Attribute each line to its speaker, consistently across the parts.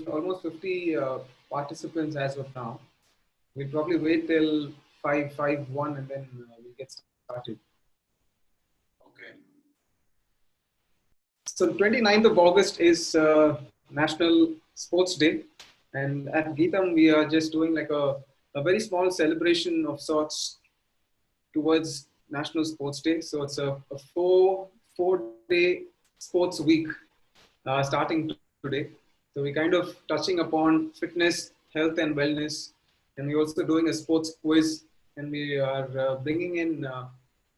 Speaker 1: almost 50 participants as of now. We'll probably wait till 5:51 and then we'll get started.
Speaker 2: Okay.
Speaker 1: So 29th of August is National Sports Day. And at GITAM, we are just doing like a very small celebration of sorts towards National Sports Day. So it's a four-day sports week starting today. So we're kind of touching upon fitness, health and wellness. And we're also doing a sports quiz. And we are bringing in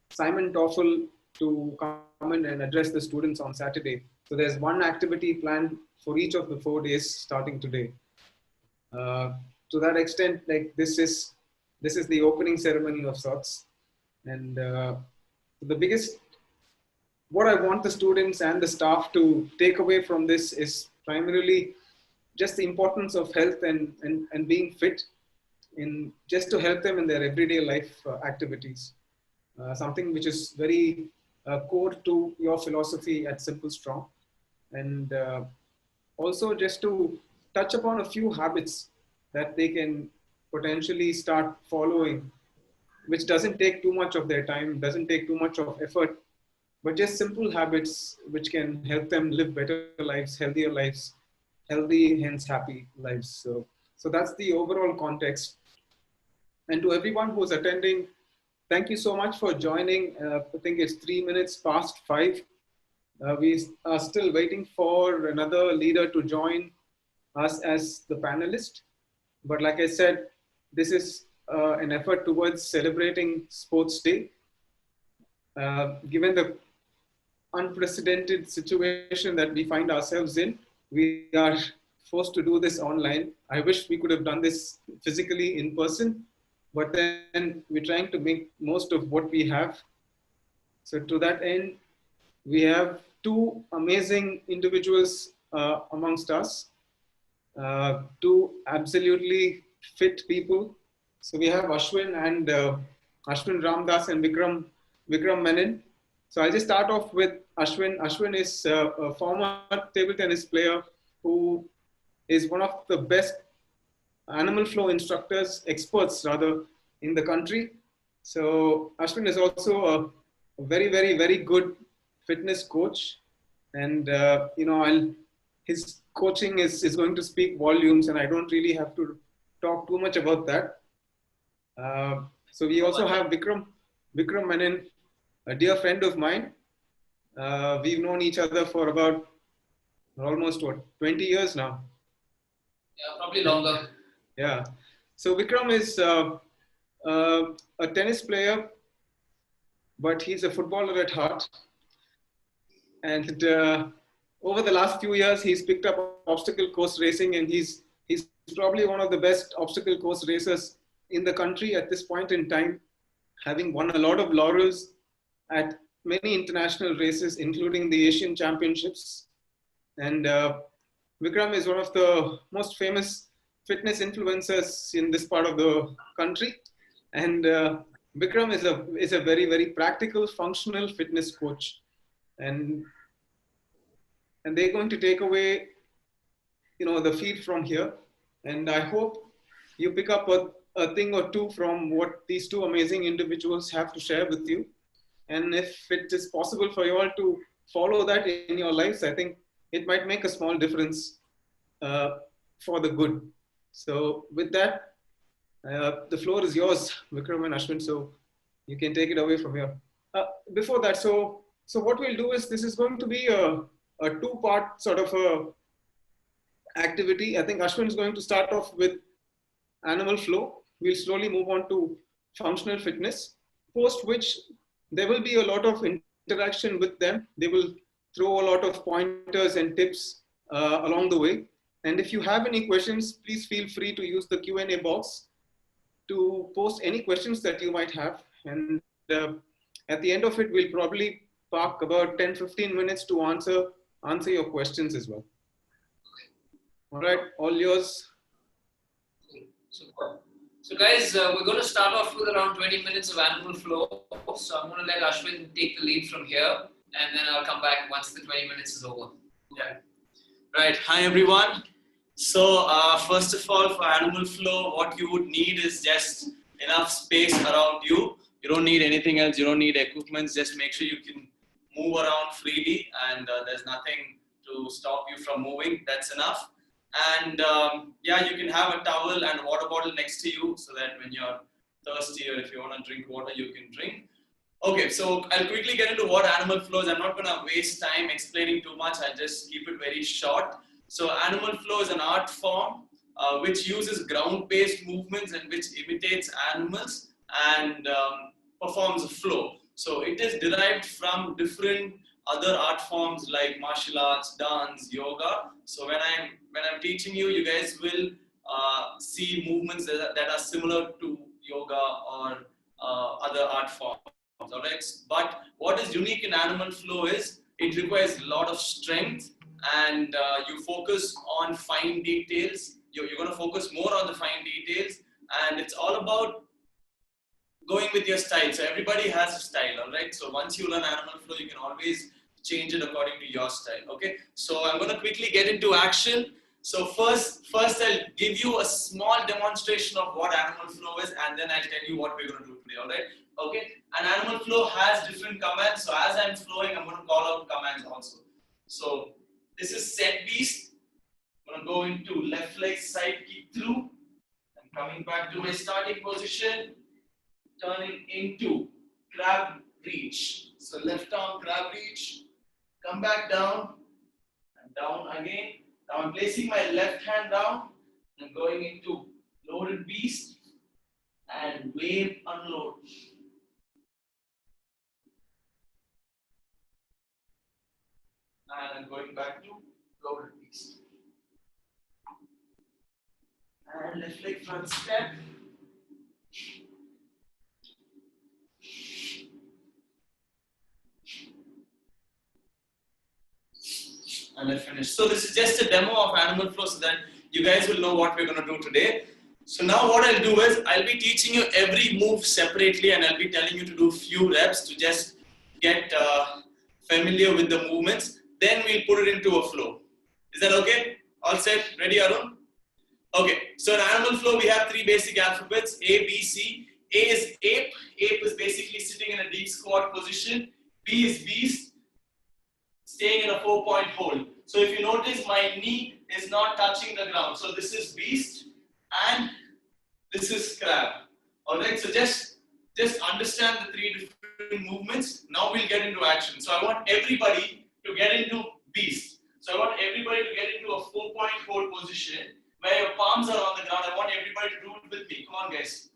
Speaker 1: Simon Toffel to come in and address the students on Saturday. So there's one activity planned for each of the 4 days starting today. To that extent, like this is the opening ceremony of sorts. And what I want the students and the staff to take away from this is primarily just the importance of health and being fit in just to help them in their everyday life activities. Something which is very core to your philosophy at Simple Strong. And also just to touch upon a few habits that they can potentially start following, which doesn't take too much of their time, doesn't take too much of effort, but just simple habits which can help them live better lives, healthier lives, healthy, hence happy lives. So that's the overall context. And to everyone who's attending, thank you so much for joining. I think it's 3 minutes past 5. We are still waiting for another leader to join us as the panelist. But like I said, this is an effort towards celebrating Sports Day. Given the unprecedented situation that we find ourselves in, we are forced to do this online. I wish we could have done this physically in person, but then we're trying to make most of what we have. So to that end, we have two amazing individuals amongst us, two absolutely fit people. So we have Ashwin and Ashwin Ramdas and Vikram Menon. So I'll just start off with Ashwin. Ashwin is a former table tennis player who is one of the best animal flow experts rather, in the country. So Ashwin is also a very, very, very good fitness coach. And, his coaching is going to speak volumes, and I don't really have to talk too much about that. So we also have Vikram Menon, a dear friend of mine. We've known each other for about almost 20 years now.
Speaker 2: Yeah, probably longer.
Speaker 1: Yeah. So Vikram is a tennis player, but he's a footballer at heart. And over the last few years, he's picked up obstacle course racing, and he's probably one of the best obstacle course racers in the country at this point in time, having won a lot of laurels at many international races, including the Asian Championships. And Vikram is one of the most famous fitness influencers in this part of the country. And Vikram is a very, very practical, functional fitness coach. And they're going to take away, the feed from here. And I hope you pick up a thing or two from what these two amazing individuals have to share with you. And if it is possible for you all to follow that in your lives, I think it might make a small difference for the good. So with that, the floor is yours, Vikram and Ashwin. So you can take it away from here. Before that, so what we'll do is, this is going to be a two-part sort of a activity. I think Ashwin is going to start off with animal flow. We'll slowly move on to functional fitness, post which there will be a lot of interaction with them. They will throw a lot of pointers and tips along the way. And if you have any questions, please feel free to use the Q&A box to post any questions that you might have. And at the end of it, we'll probably park about 10-15 minutes to answer your questions as well. All right, all yours.
Speaker 2: Super. So guys, we're going to start off with around 20 minutes of animal flow. So I'm going to let Ashwin take the lead from here, and then I'll come back once the 20 minutes is over.
Speaker 3: Yeah. Right. Hi, everyone. So first of all, for animal flow, what you would need is just enough space around you. You don't need anything else. You don't need equipment. Just make sure you can move around freely, and there's nothing to stop you from moving. That's enough. And yeah, you can have a towel and a water bottle next to you, so that when you're thirsty or if you want to drink water, you can drink. Okay, so I'll quickly get into what animal flow is. I'm not going to waste time explaining too much. I'll just keep it very short. So animal flow is an art form which uses ground-based movements and which imitates animals and performs a flow. So it is derived from different other art forms like martial arts, dance, yoga. So when I'm teaching you, you guys will see movements that are similar to yoga or other art forms. Alright, but what is unique in animal flow is it requires a lot of strength, and you focus on fine details. You're going to focus more on the fine details, and it's all about going with your style. So everybody has a style, alright? So once you learn animal flow, you can always change it according to your style. Okay, so I'm going to quickly get into action. So first I'll give you a small demonstration of what animal flow is, and then I'll tell you what we're going to do today. Alright? Okay, and animal flow has different commands. So as I'm flowing, I'm going to call out commands also. So this is set beast. I'm going to go into left leg side kick through. I'm coming back to my starting position, turning into crab reach. So left arm crab reach, come back down and down again. Now I'm placing my left hand down and going into loaded beast and wave unload. And I'm going back to loaded beast. And left leg front step. And I finished. So this is just a demo of animal flow so that you guys will know what we're going to do today. So now what I'll do is I'll be teaching you every move separately, and I'll be telling you to do few reps to just get familiar with the movements. Then we'll put it into a flow. Is that okay? All set? Ready, Arun? Okay, so in animal flow, we have three basic alphabets, A, B, C. A is ape. Ape is basically sitting in a deep squat position. B is beast, staying in a 4-point hold. So if you notice, my knee is not touching the ground. So this is beast and this is crab. Alright, so just understand the three different movements. Now we'll get into action. So I want everybody to get into beast. So I want everybody to get into a 4-point hold position where your palms are on the ground. I want everybody to do it with me. Come on, guys.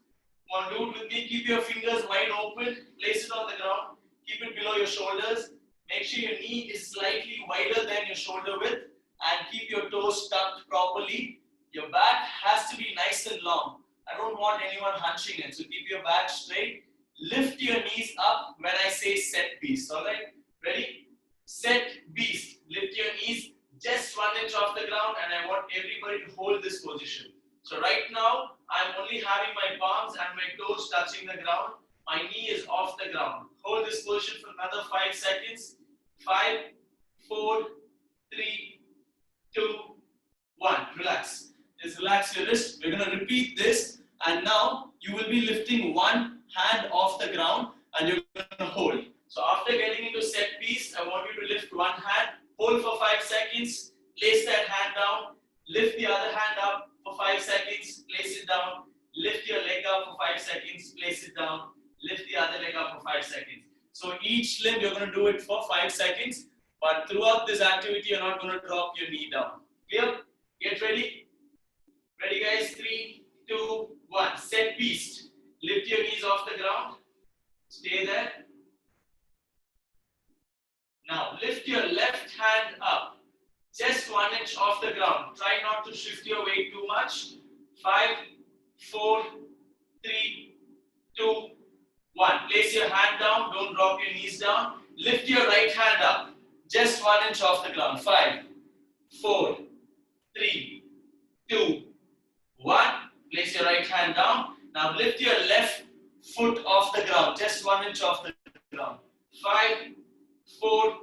Speaker 3: Come on, do it with me. Keep your fingers wide open. Place it on the ground. Keep it below your shoulders. Make sure your knee is slightly wider than your shoulder width, and keep your toes tucked properly. Your back has to be nice and long. I don't want anyone hunching it. So keep your back straight. Lift your knees up when I say set beast. Alright? Ready? Set beast. Lift your knees just 1 inch off the ground, and I want everybody to hold this position. So right now, I'm only having my palms and my toes touching the ground. My knee is off the ground. Hold this position for another 5 seconds. 5, 4, 3, 2, 1. Relax. Just relax your wrist. We're going to repeat this, and now you will be lifting one hand off the ground and you're going to hold. So after getting into set piece, I want you to lift one hand, hold for 5 seconds, place that hand down, lift the other hand up for 5 seconds, place it down, lift your leg up for 5 seconds, place it down, lift the other leg up for 5 seconds. So each limb you're going to do it for 5 seconds, but throughout this activity you're not going to drop your knee down. Clear? Get ready? Ready guys? 3, 2, 1. Set beast. Lift your knees off the ground. Stay there. Now lift your left hand up. Just 1 inch off the ground. Try not to shift your weight too much. 5, 4, 3, 2, 1. Place your hand down. Don't drop your knees down. Lift your right hand up. Just 1 inch off the ground. 5, 4, 3, 2, 1. Place your right hand down. Now lift your left foot off the ground. Just 1 inch off the ground. 5, 4,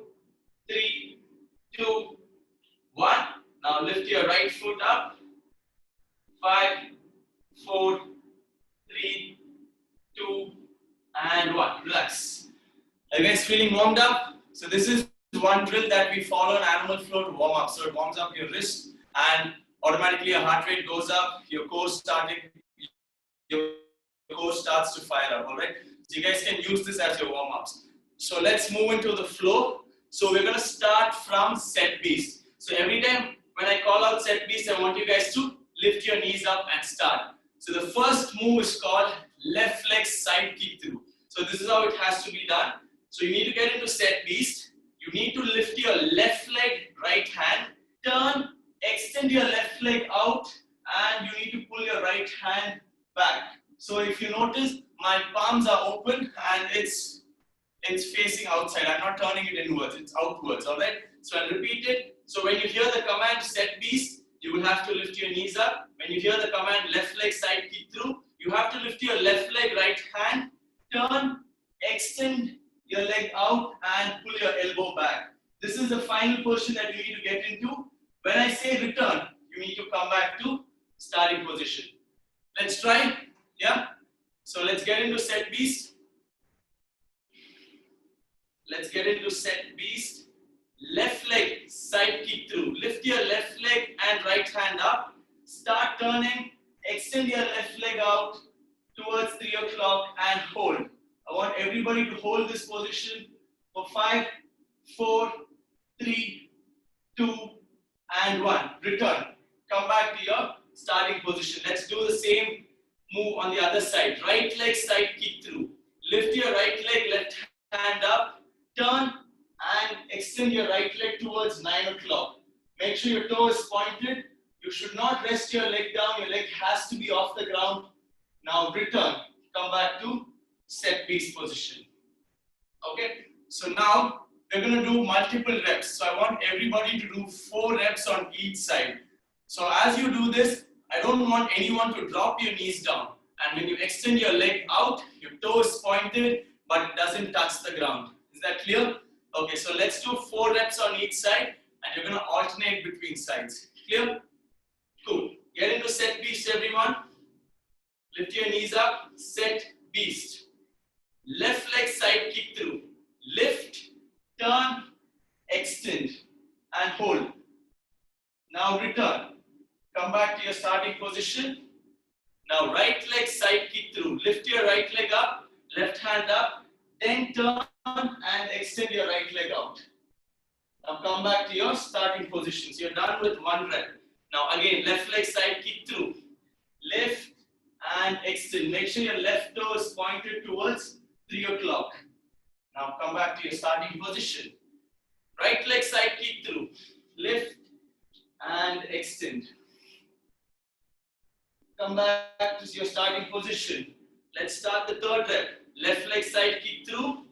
Speaker 3: 3, 2, 1. Now lift your right foot up. 5, 4, 3, 2, and 1. Relax. Are you guys feeling warmed up? So this is one drill that we follow in animal flow to warm up. So it warms up your wrist and automatically your heart rate goes up, your core starts to fire up, alright? So you guys can use this as your warm-ups. So let's move into the flow. So we're going to start from set beast. So every time when I call out set beast, I want you guys to lift your knees up and start. So the first move is called left leg side kick through. So this is how it has to be done. So you need to get into set beast. You need to lift your left leg, right hand, turn, extend your left leg out, and you need to pull your right hand back. So if you notice, my palms are open and it's facing outside. I'm not turning it inwards, it's outwards, alright? So I'll repeat it. So when you hear the command set beast, you will have to lift your knees up. When you hear the command left leg side kick through, you have to lift your left leg, right hand, turn, extend your leg out and pull your elbow back. This is the final portion that you need to get into. When I say return, you need to come back to starting position. Let's try, yeah? So let's get into set beast. Let's get into set beast. Left leg side kick through. Lift your left leg and right hand up. Start turning, extend your left leg out towards 3 o'clock and hold. I want everybody to hold this position for 5, 4, 3, 2, and 1. Return. Come back to your starting position. Let's do the same move on the other side. Right leg side kick through. Lift your right leg, left hand up. Turn and extend your right leg towards 9 o'clock. Make sure your toe is pointed. You should not rest your leg down. Your leg has to be off the ground. Now return. Come back to set beast position. Okay, so now we're going to do multiple reps. So I want everybody to do 4 reps on each side. So as you do this, I don't want anyone to drop your knees down. And when you extend your leg out, your toe is pointed, but it doesn't touch the ground. Is that clear? Okay, so let's do 4 reps on each side and you're going to alternate between sides. Clear? Cool. Get into set beast, everyone. Lift your knees up. Set beast. Left leg side kick through. Lift, turn, extend, and hold. Now return. Come back to your starting position. Now right leg side kick through. Lift your right leg up, left hand up, then turn and extend your right leg out. Now come back to your starting position. So you're done with 1 rep. Now again, left leg side kick through. Lift and extend. Make sure your left toe is pointed towards 3 o'clock. Now come back to your starting position. Right leg side kick through. Lift and extend. Come back to your starting position. Let's start the 3rd rep. Left leg side kick through.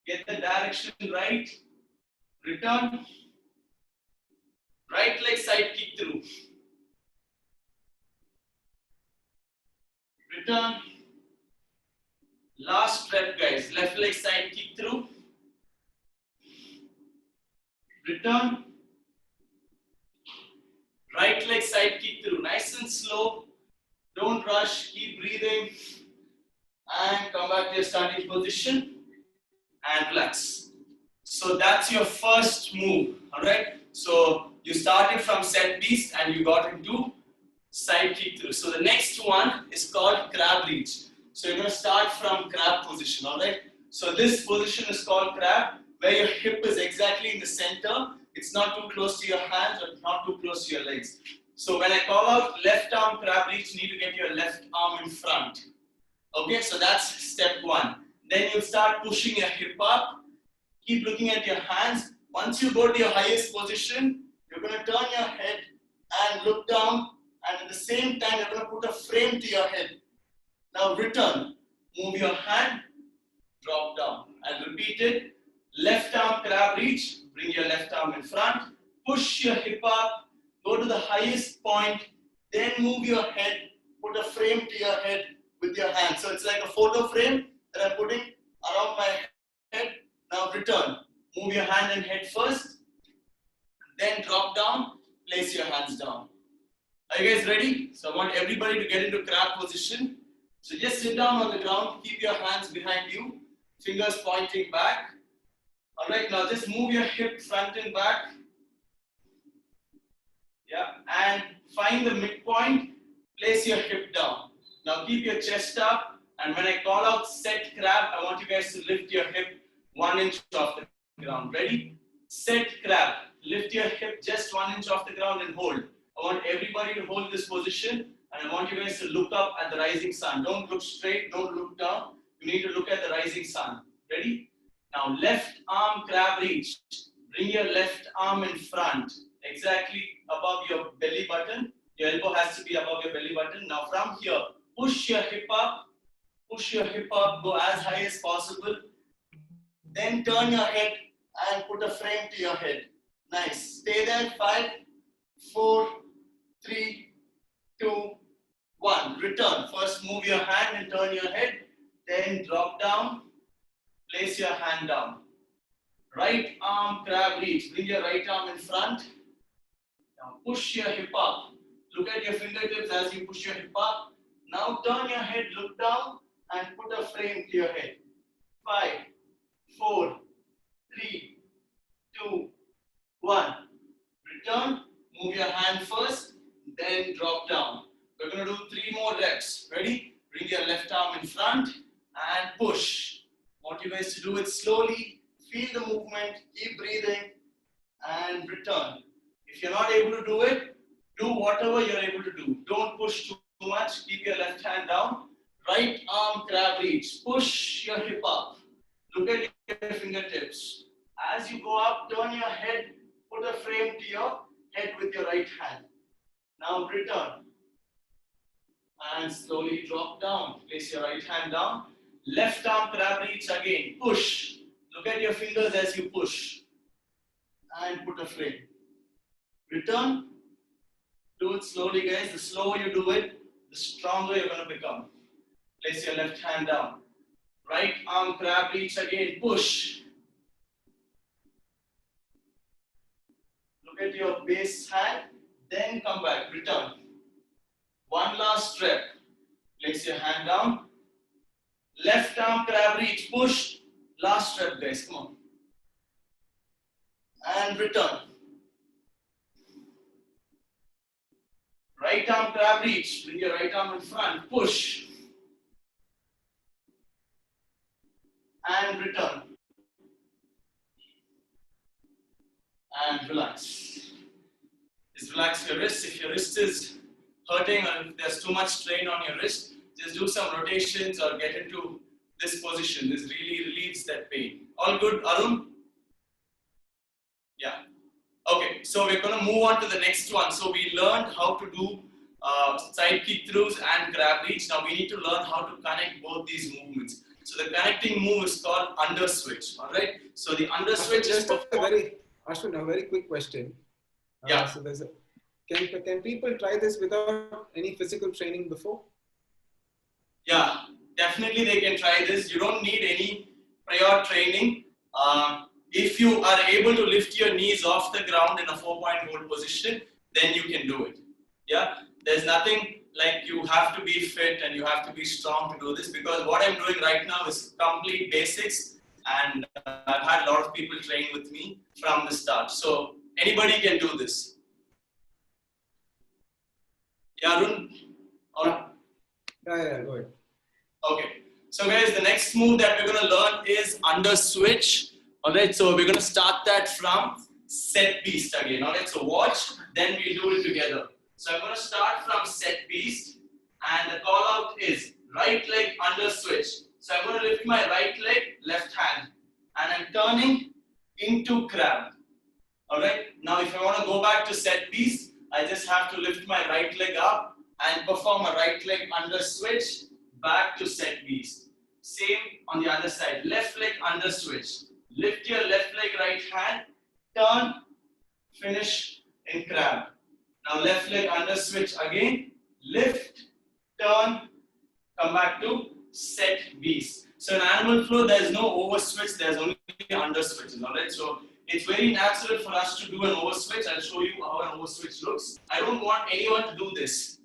Speaker 3: Get the direction right. Return. Right leg side kick through. Return. Last rep, guys. Left leg side kick through. Return. Right leg side kick through. Nice and slow. Don't rush. Keep breathing. And come back to your starting position. And relax. So that's your first move. Alright. So you started from set beast and you got into side kick through. So the next one is called crab reach. So you're going to start from crab position, alright? So this position is called crab, where your hip is exactly in the center. It's not too close to your hands or not too close to your legs. So when I call out left arm crab reach, you need to get your left arm in front. Okay, so that's step 1. Then you start pushing your hip up. Keep looking at your hands. Once you go to your highest position, you're going to turn your head and look down. And at the same time, you're going to put a frame to your head. Now return. Move your hand, drop down. And repeat it. Left arm crab reach. Bring your left arm in front. Push your hip up. Go to the highest point. Then move your head. Put a frame to your head with your hand. So it's like a photo frame that I'm putting around my head. Now return. Move your hand and head first. Then drop down. place your hands down. Are you guys ready? So I want everybody to get into crab position. So just sit down on the ground, keep your hands behind you, fingers pointing back. Alright, now just move your hip front and back. Yeah, and find the midpoint, place your hip down. Now keep your chest up, and when I call out set crab, I want you guys to lift your hip 1 inch off the ground. Ready? Set crab. Lift your hip just 1 inch off the ground and hold. I want everybody to hold this position, and I want you guys to look up at the rising sun. Don't look straight, don't look down. You need to look at the rising sun. Ready? Now left arm crab reach. Bring your left arm in front, exactly above your belly button. Your elbow has to be above your belly button. Now from here, push your hip up, go as high as possible. Then turn your head and put a frame to your head. Nice. Stay there. 5, 4, 3, 2, 1. Return. First move your hand and turn your head. Then drop down. Place your hand down. Right arm crab reach. Bring your right arm in front. Now push your hip up. Look at your fingertips as you push your hip up. Now turn your head, look down, and put a frame to your head. 5, 4, 3, 2, 1. Return. Move your hand first, then drop down. We're going to do 3 more reps. Ready? Bring your left arm in front and push. I want you guys to do it slowly. Feel the movement, keep breathing, and return. If you're not able to do it, do whatever you're able to do. Don't push too much. Keep your left hand down. Right arm crab reach. Push your hip up. Look at your fingertips. As you go up, turn your head. Put a frame to your head with your right hand. Now return. And slowly drop down. Place your right hand down. Left arm crab reach again. Push. Look at your fingers as you push. And put a frame. Return. Do it slowly, guys. The slower you do it, the stronger you're going to become. Place your left hand down. Right arm crab reach again. Push. Look at your base hand. Then come back. Return. One last rep. Place your hand down. Left arm crab reach. Push. Last rep, guys. Come on. And return. Right arm crab reach. Bring your right arm in front. Push. And return. And relax. Just relax your wrist. If your wrist is hurting or if there's too much strain on your wrist, just do some rotations or get into this position. This really relieves that pain. All good, Arun? Yeah. Okay, so we're going to move on to the next one. So we learned how to do side kick throughs and grab reach. Now we need to learn how to connect both these movements. So the connecting move is called under switch. All right. So the under switch is
Speaker 1: Ashwin, a very quick question.
Speaker 3: Yeah.
Speaker 1: So there's a, can people try this without any physical training before?
Speaker 3: Yeah, definitely they can try this. You don't need any prior training. If you are able to lift your knees off the ground in a 4-point hold position, then you can do it. Yeah, there's nothing like you have to be fit and you have to be strong to do this, because what I'm doing right now is complete basics, and I've had a lot of people train with me from the start. So anybody can do this. Yeah, Arun?
Speaker 1: Yeah, go ahead.
Speaker 3: Okay, so guys, the next move that we're going to learn is under switch. Alright, so we're going to start that from set beast again. Alright, so watch, then we'll do it together. So I'm going to start from set beast, and the call out is right leg under switch. So I'm going to lift my right leg, left hand, and I'm turning into crab. Alright, now if I want to go back to set beast, I just have to lift my right leg up and perform a right leg under switch back to set beast. Same on the other side, left leg under switch. Lift your left leg, right hand, turn, finish in crab. Now left leg under switch again, lift, turn, come back to set beast. So in animal flow, there is no over switch, there's only under switches. Alright, so it's very natural for us to do an overswitch. I'll show you how an overswitch looks. I don't want anyone to do this.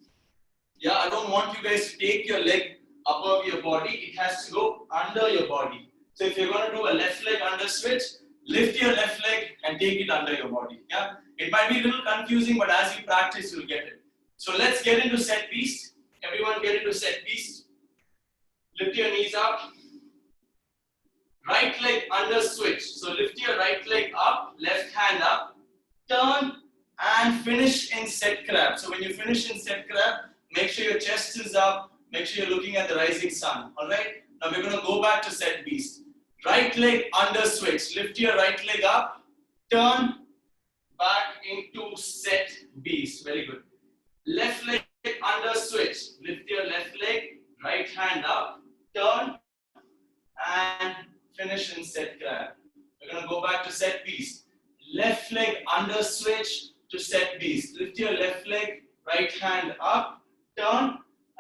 Speaker 3: Yeah, I don't want you guys to take your leg above your body. It has to go under your body. So if you're going to do a left leg under switch, lift your left leg and take it under your body. Yeah, it might be a little confusing, but as you practice, you'll get it. So let's get into set beast. Everyone get into set beast. Lift your knees up. Right leg under switch. So lift your right leg up, left hand up, turn and finish in set crab. So when you finish in set crab, make sure your chest is up, make sure you're looking at the rising sun. Alright? Now we're going to go back to set beast. Right leg under switch. Lift your right leg up, turn back into set beast. Very good. Left leg under switch. Lift your left leg, right hand up, turn and finish in set crab. We're going to go back to set beast. Left leg under switch to set beast. Lift your left leg, right hand up, turn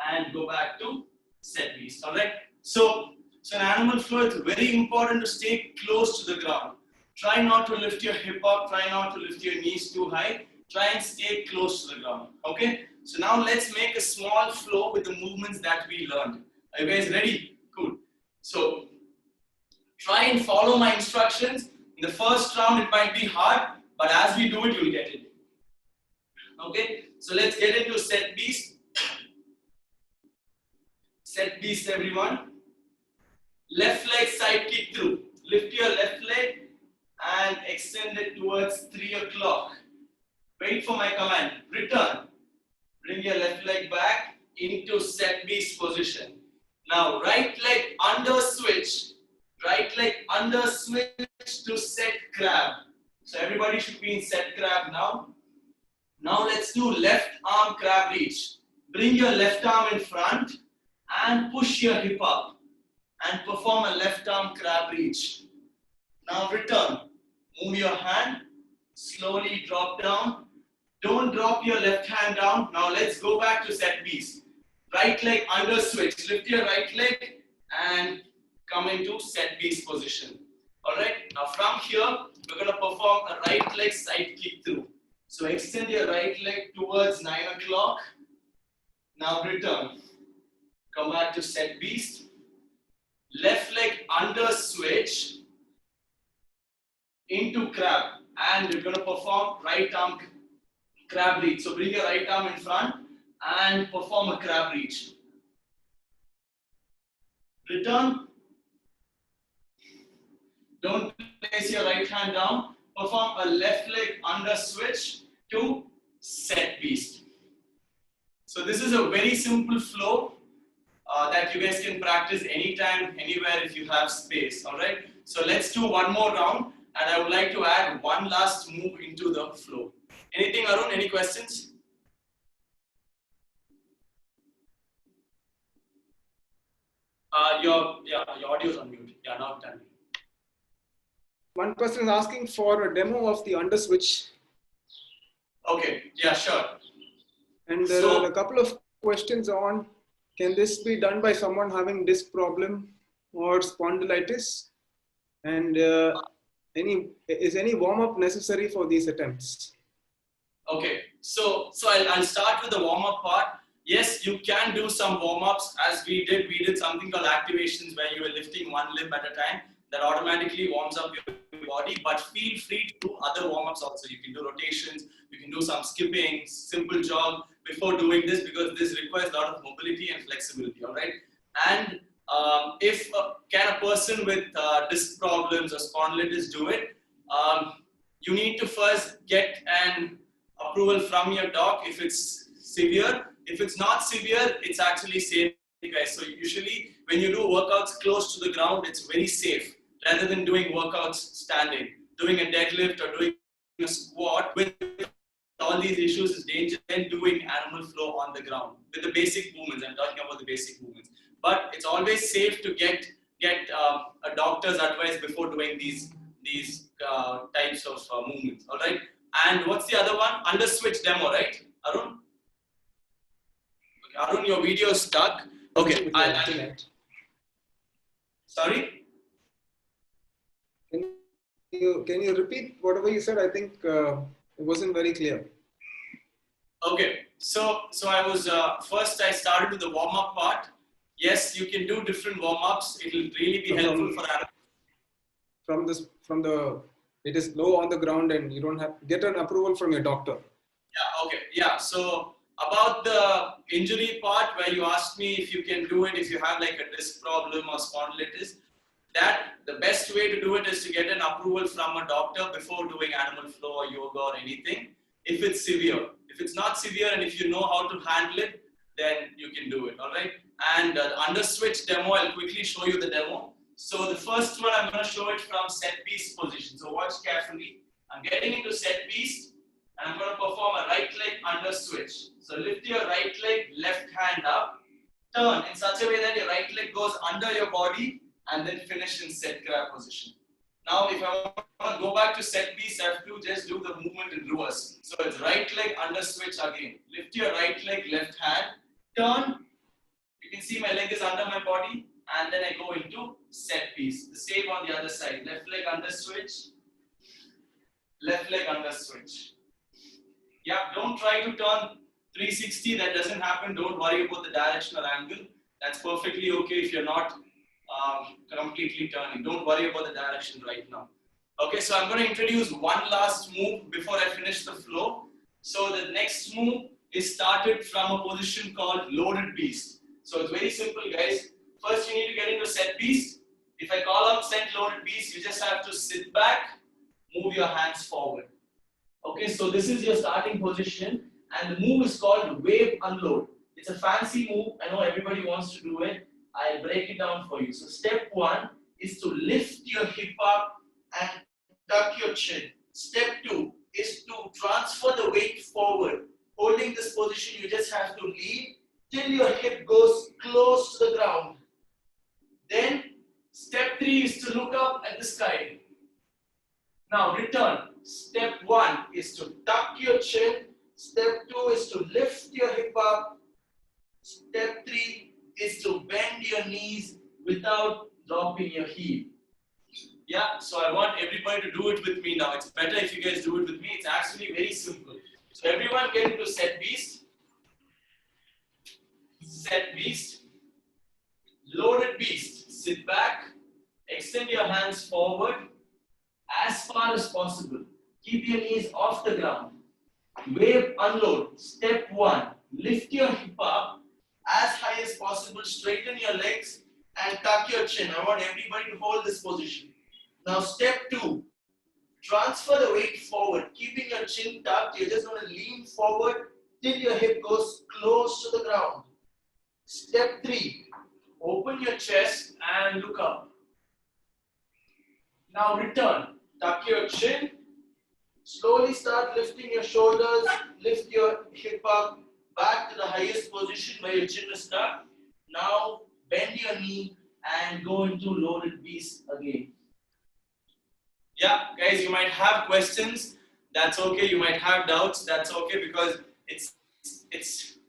Speaker 3: and go back to set beast. Alright? So in animal flow, it's very important to stay close to the ground. Try not to lift your hip up, try not to lift your knees too high. Try and stay close to the ground. Okay? So now let's make a small flow with the movements that we learned. Are you guys ready? Cool. So try and follow my instructions. In the first round, it might be hard, but as we do it, you'll get it. Okay? So let's get into set beast. Set beast, everyone. Left leg side kick through. Lift your left leg and extend it towards 3 o'clock. Wait for my command. Return. Bring your left leg back into set beast position. Now, right leg under switch. Right leg under switch to set crab. So everybody should be in set crab now. Now let's do left arm crab reach. Bring your left arm in front and push your hip up and perform a left arm crab reach. Now return. Move your hand. Slowly drop down. Don't drop your left hand down. Now let's go back to set beast. Right leg under switch. Lift your right leg and come into set beast position. Alright, now from here, we're going to perform a right leg side kick through. So extend your right leg towards 9 o'clock. Now return. Come back to set beast. Left leg under switch into crab. And we're going to perform right arm crab reach. So bring your right arm in front and perform a crab reach. Return. Don't place your right hand down. Perform a left leg under switch to set beast. So this is a very simple flow that you guys can practice anytime, anywhere if you have space. Alright. So let's do one more round and I would like to add one last move into the flow. Anything, Arun? Any questions? Your audio is on mute. Yeah, now tell me.
Speaker 1: One person is asking for a demo of the under switch.
Speaker 3: Okay, yeah, sure.
Speaker 1: And there are a couple of questions on, can this be done by someone having disc problem or spondylitis? And is any warm-up necessary for these attempts?
Speaker 3: Okay, so I'll start with the warm-up part. Yes, you can do some warm-ups as we did something called activations where you were lifting one limb at a time. That automatically warms up your body, but feel free to do other warm-ups also. You can do rotations, you can do some skipping, simple jog before doing this because this requires a lot of mobility and flexibility, all right? And can a person with disc problems or spondylitis do it? You need to first get an approval from your doc if it's severe. If it's not severe, it's actually safe, guys. So usually when you do workouts close to the ground, it's very safe rather than doing workouts standing. Doing a deadlift or doing a squat with all these issues is dangerous than doing animal flow on the ground with the basic movements. I'm talking about the basic movements. But it's always safe to get a doctor's advice before doing these types of movements. All right. And what's the other one? Under switch demo, right, Arun? Okay, Arun, your video is stuck. Okay.
Speaker 1: Sorry?
Speaker 3: Sorry?
Speaker 1: Can you repeat whatever you said? I think it wasn't very clear.
Speaker 3: Okay, so I was first I started with the warm-up part. Yes, you can do different warm-ups. It will really be helpful for animals.
Speaker 1: It is low on the ground and you don't have get an approval from your doctor.
Speaker 3: Yeah, okay, yeah. So about the injury part where you asked me if you can do it if you have like a disc problem or spondylitis, that the best way to do it is to get an approval from a doctor before doing animal flow or yoga or anything. If it's severe, if it's not severe and if you know how to handle it, then you can do it, all right? And under switch demo, I'll quickly show you the demo. So the first one, I'm going to show it from set beast position. So watch carefully. I'm getting into set beast and I'm going to perform a right leg under switch. So lift your right leg, left hand up, turn in such a way that your right leg goes under your body and then finish in set grab position. Now, if I want to go back to set beast, I have to just do the movement in reverse. So it's right leg under switch again. Lift your right leg, left hand, turn. You can see my leg is under my body, and then I go into set beast. The same on the other side. Left leg under switch, left leg under switch. Yeah, don't try to turn 360. That doesn't happen. Don't worry about the direction or angle. That's perfectly okay if you're not completely turning. Don't worry about the direction right now. Okay, so I'm going to introduce one last move before I finish the flow. So the next move is started from a position called loaded beast. So it's very simple, guys. First, you need to get into set beast. If I call out set loaded beast, you just have to sit back, move your hands forward. Okay, so this is your starting position, and the move is called wave unload. It's a fancy move. I know everybody wants to do it. I'll break it down for you. So step one is to lift your hip up and tuck your chin. Step two is to transfer the weight forward. Holding this position, you just have to lean till your hip goes close to the ground. Then step three is to look up at the sky. Now return. Step one is to tuck your chin. Step two is to lift your hip up. Step three is to bend your knees without dropping your heel. Yeah, so I want everybody to do it with me now. It's better if you guys do it with me. It's actually very simple. So everyone get into set beast. Set beast. Loaded beast. Sit back. Extend your hands forward as far as possible. Keep your knees off the ground. Wave unload. Step one. Lift your hip up as high as possible. Straighten your legs and tuck your chin. I want everybody to hold this position. Now step two. Transfer the weight forward. Keeping your chin tucked. You're just going to lean forward till your hip goes close to the ground. Step three. Open your chest and look up. Now return. Tuck your chin. Slowly start lifting your shoulders. Lift your hip up back to the highest position where your chin is tucked. Now bend your knee and go into loaded beast again. Yeah, guys, you might have questions. That's okay. You might have doubts. That's okay, because it's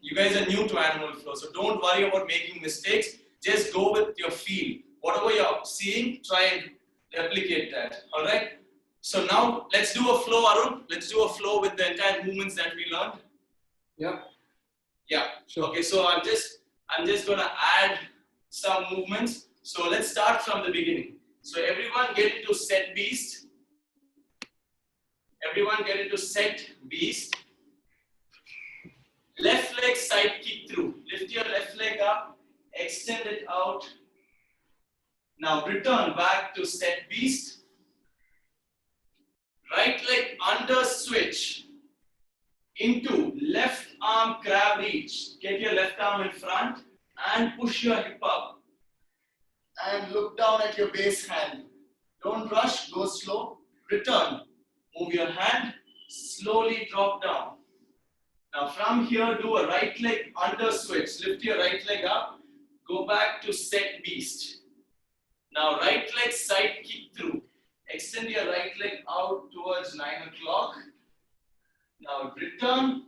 Speaker 3: you guys are new to animal flow. So don't worry about making mistakes. Just go with your feel. Whatever you're seeing, try and replicate that. All right. So now let's do a flow, Arun. Let's do a flow with the entire movements that we learned.
Speaker 1: Yeah.
Speaker 3: Yeah.
Speaker 1: Sure.
Speaker 3: Okay. So I'm just gonna add some movements. So let's start from the beginning. So everyone get into set beast. Everyone get into set beast. Left leg side kick through. Lift your left leg up. Extend it out. Now return back to set beast. Right leg under switch into left arm crab reach. Get your left arm in front and push your hip up. And look down at your base hand. Don't rush, go slow. Return. Move your hand, slowly drop down. Now from here, do a right leg under switch. Lift your right leg up. Go back to set beast. Now right leg side kick through. Extend your right leg out towards 9 o'clock. Now return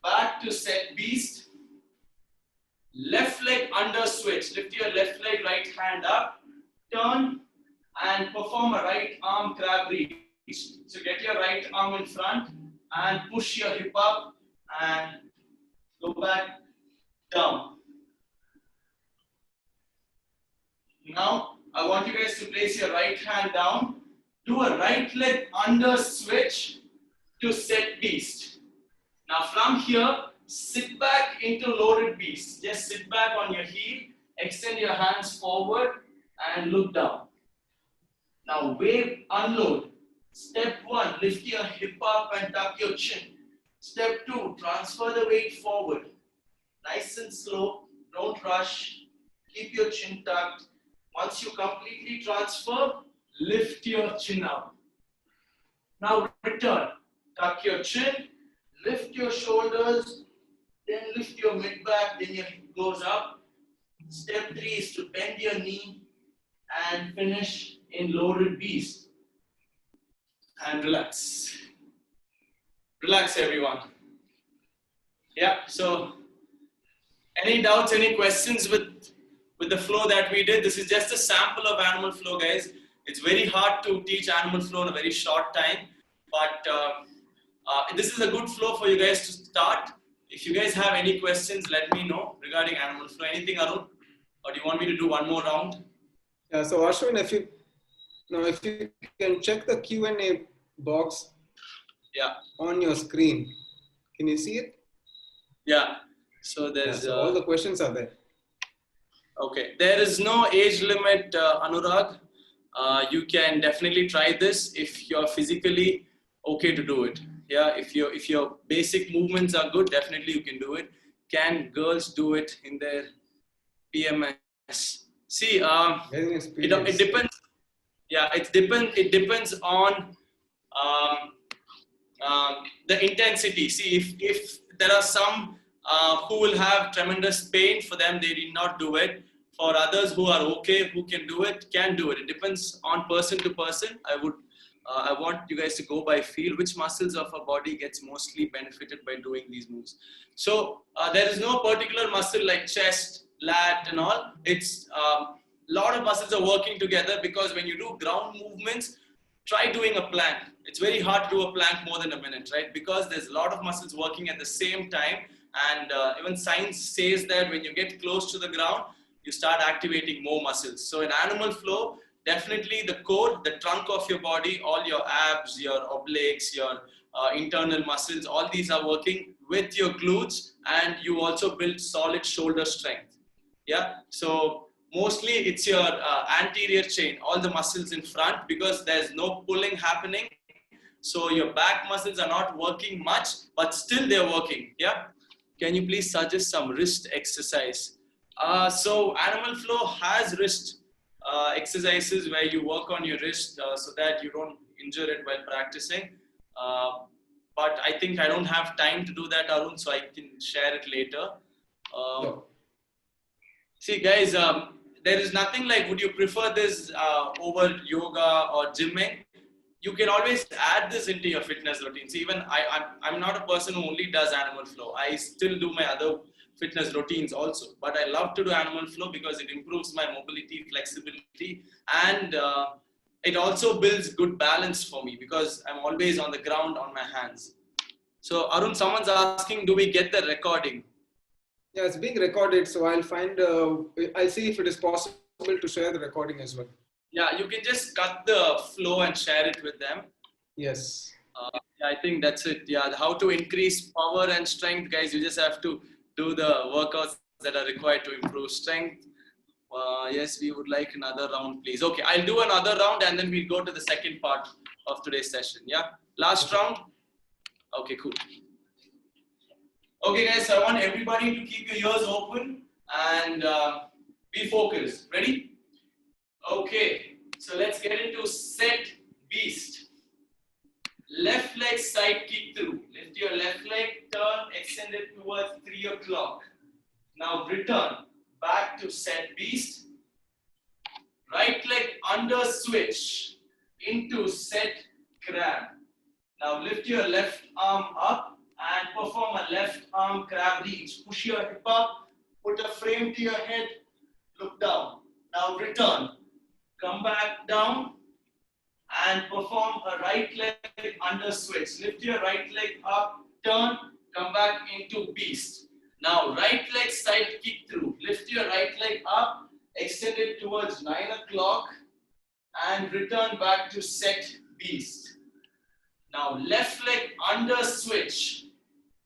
Speaker 3: back to set beast. Left leg under switch. Lift your left leg, right hand up. Turn and perform a right arm crab reach. So get your right arm in front and push your hip up and go back down. Now, I want you guys to place your right hand down. Do a right leg under switch to set beast. Now from here, sit back into loaded beast. Just sit back on your heel, extend your hands forward and look down. Now wave, unload. Step 1, lift your hip up and tuck your chin. Step 2, transfer the weight forward. Nice and slow, don't rush. Keep your chin tucked. Once you completely transfer, lift your chin up. Now return. Tuck your chin, lift your shoulders, then lift your mid back, then your hip goes up. Step 3 is to bend your knee and finish in loaded beast. And relax. Relax, everyone. Yeah, so any doubts, any questions with the flow that we did? This is just a sample of animal flow, guys. It's very hard to teach animal flow in a very short time, but this is a good flow for you guys to start. If you guys have any questions, let me know regarding animal flow. Anything, Arun? Or do you want me to do one more round?
Speaker 1: Yeah, so Ashwin, if you can check the Q&A box on your screen. Can you see it?
Speaker 3: Yeah. So there's
Speaker 1: so all the questions are there.
Speaker 3: Okay. There is no age limit, Anurag. You can definitely try this if you're physically okay to do it. Yeah, if your basic movements are good, definitely you can do it. Can girls do it in their PMS? See, it depends. Yeah, it depends on the intensity. See, if there are some who will have tremendous pain, for them they need not do it. For others who are okay, who can do it, can do it. It depends on person to person. I want you guys to go by feel. Which muscles of our body gets mostly benefited by doing these moves? So there is no particular muscle like chest, lat and all. It's lot of muscles are working together, because when you do ground movements, try doing a plank. It's very hard to do a plank more than a minute, right? Because there's a lot of muscles working at the same time. And even science says that when you get close to the ground, you start activating more muscles. So in animal flow, definitely the core, the trunk of your body, all your abs, your obliques, your internal muscles, all these are working with your glutes, and you also build solid shoulder strength. Yeah, so mostly it's your anterior chain, all the muscles in front, because there's no pulling happening. So your back muscles are not working much, but still they're working. Yeah. Can you please suggest some wrist exercise? So animal flow has wrist exercises where you work on your wrist so that you don't injure it while practicing. But I think I don't have time to do that, Arun, so I can share it later. See, guys, there is nothing like, would you prefer this over yoga or gymming? You can always add this into your fitness routines. Even I'm not a person who only does animal flow. I still do my other fitness routines also. But I love to do animal flow because it improves my mobility, flexibility, and it also builds good balance for me, because I'm always on the ground on my hands. So Arun, someone's asking, do we get the recording?
Speaker 1: Yeah, it's being recorded. So I'll see if it is possible to share the recording as well.
Speaker 3: Yeah, you can just cut the flow and share it with them.
Speaker 1: Yes.
Speaker 3: Yeah, I think that's it. Yeah, how to increase power and strength, guys. You just have to do the workouts that are required to improve strength. Yes, we would like another round, please. Okay, I'll do another round and then we'll go to the second part of today's session. Yeah, last round. Okay, cool. Okay, guys, so I want everybody to keep your ears open and be focused. Ready? Okay, so let's get into set beast. Left leg side kick through. Lift your left leg, turn, extend it towards 3 o'clock. Now return back to set beast. Right leg under switch into set crab. Now lift your left arm up and perform a left arm crab reach. Push your hip up, put a frame to your head, look down. Now return. come back down and perform a right leg under switch. Lift your right leg up, turn, come back into beast. Now right leg side kick through. Lift your right leg up, extend it towards 9 o'clock and return back to set beast. Now left leg under switch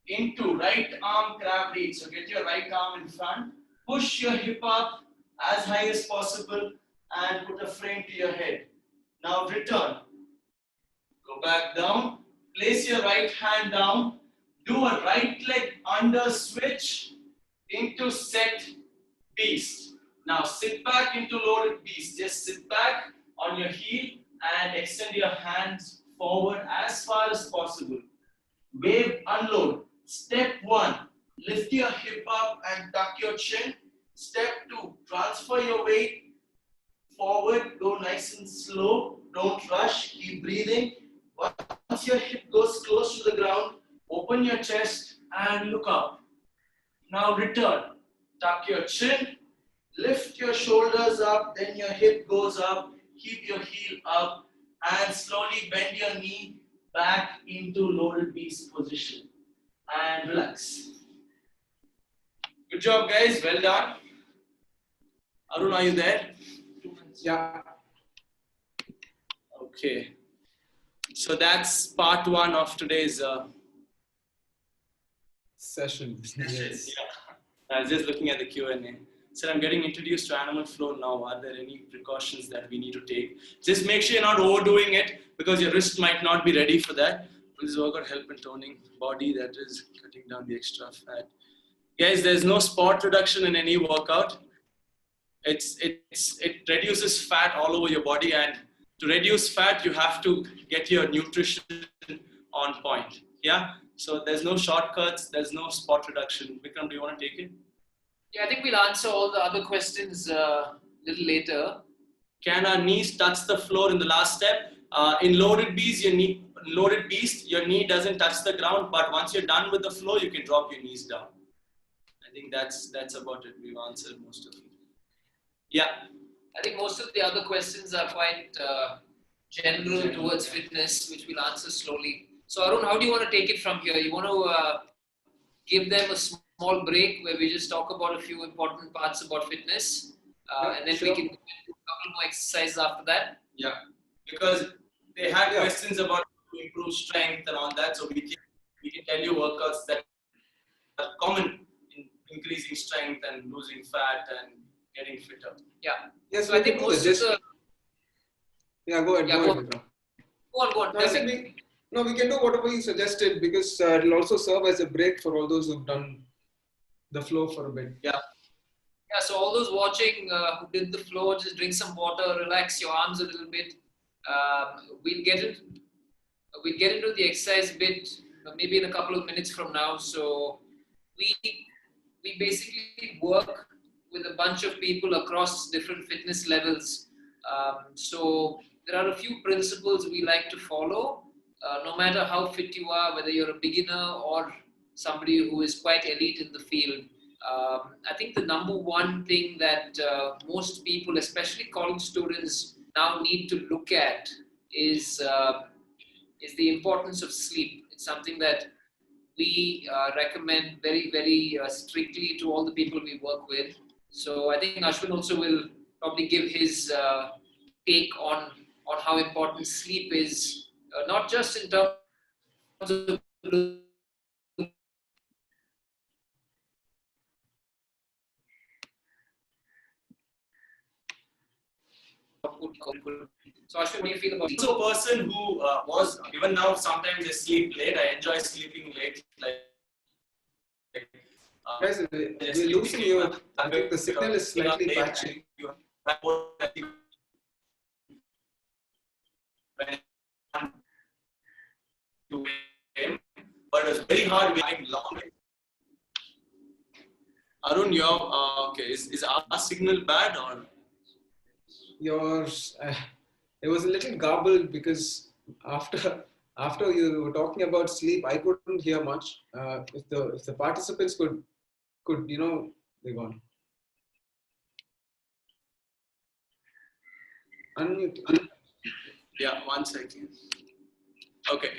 Speaker 3: into right arm crab reach. So get your right arm in front, push your hip up as high as possible and put a frame to your head. Now return. Go back down. Place your right hand down. Do a right leg under switch into set beast. Now sit back into loaded beast. Just sit back on your heel and extend your hands forward as far as possible. Wave, unload. Step 1, lift your hip up and tuck your chin. Step 2, transfer your weight forward. Go nice and slow. Don't rush. Keep breathing. Once your hip goes close to the ground, open your chest and look up. Now return. Tuck your chin. Lift your shoulders up. Then your hip goes up. Keep your heel up. And slowly bend your knee back into loaded beast position. And relax. Good job, guys. Well done. Arun, are you there?
Speaker 1: Yeah.
Speaker 3: Okay. So that's part 1 of today's
Speaker 1: Session. Yes.
Speaker 3: Yeah. I was just looking at the Q&A. So I'm getting introduced to animal flow now. Are there any precautions that we need to take? Just make sure you're not overdoing it because your wrist might not be ready for that. This workout help in toning body, that is cutting down the extra fat. Guys, there's no spot reduction in any workout. It reduces fat all over your body, and to reduce fat, you have to get your nutrition on point. Yeah. So there's no shortcuts. There's no spot reduction. Vikram, do you want to take it?
Speaker 2: Yeah, I think we'll answer all the other questions a little later.
Speaker 3: Can our knees touch the floor in the last step? In loaded beast, your knee doesn't touch the ground, but once you're done with the flow, you can drop your knees down. I think that's about it. We've answered most of it. Yeah.
Speaker 2: I think most of the other questions are quite general towards fitness, which we'll answer slowly. So Arun, how do you want to take it from here? You want to give them a small break where we just talk about a few important parts about fitness, and then we can do a couple more exercises after that?
Speaker 3: Yeah. Because they had questions about how to improve strength and all that, so we can tell you workouts that are common in increasing strength and losing fat and getting fitter.
Speaker 2: Yeah.
Speaker 1: Yes,
Speaker 2: So I think most of the...
Speaker 1: Yeah, go ahead.
Speaker 2: Go on.
Speaker 1: No, I said we can do whatever you suggested because it will also serve as a break for all those who've done the flow for a bit.
Speaker 2: Yeah. Yeah, so all those watching who did the flow, just drink some water, relax your arms a little bit. We'll get into the exercise bit maybe in a couple of minutes from now. So we basically work with a bunch of people across different fitness levels. So there are a few principles we like to follow, no matter how fit you are, whether you're a beginner or somebody who is quite elite in the field. I think the number one thing that most people, especially college students, now need to look at is the importance of sleep. It's something that we recommend very, very strictly to all the people we work with. So I think Ashwin also will probably give his take on how important sleep is, not just in terms of So Ashwin, what do you feel about
Speaker 3: I'm also a person who was, even now sometimes I sleep late. I enjoy sleeping late.
Speaker 1: Guys, we're losing you. I think the signal is slightly patchy.
Speaker 3: But it was very hard waiting long. Arun, okay. Is our signal bad or?
Speaker 1: Yours, it was a little garbled because after you were talking about sleep, I couldn't hear much. If the participants could they're gone. Unmute.
Speaker 3: Yeah, 1 second. Okay,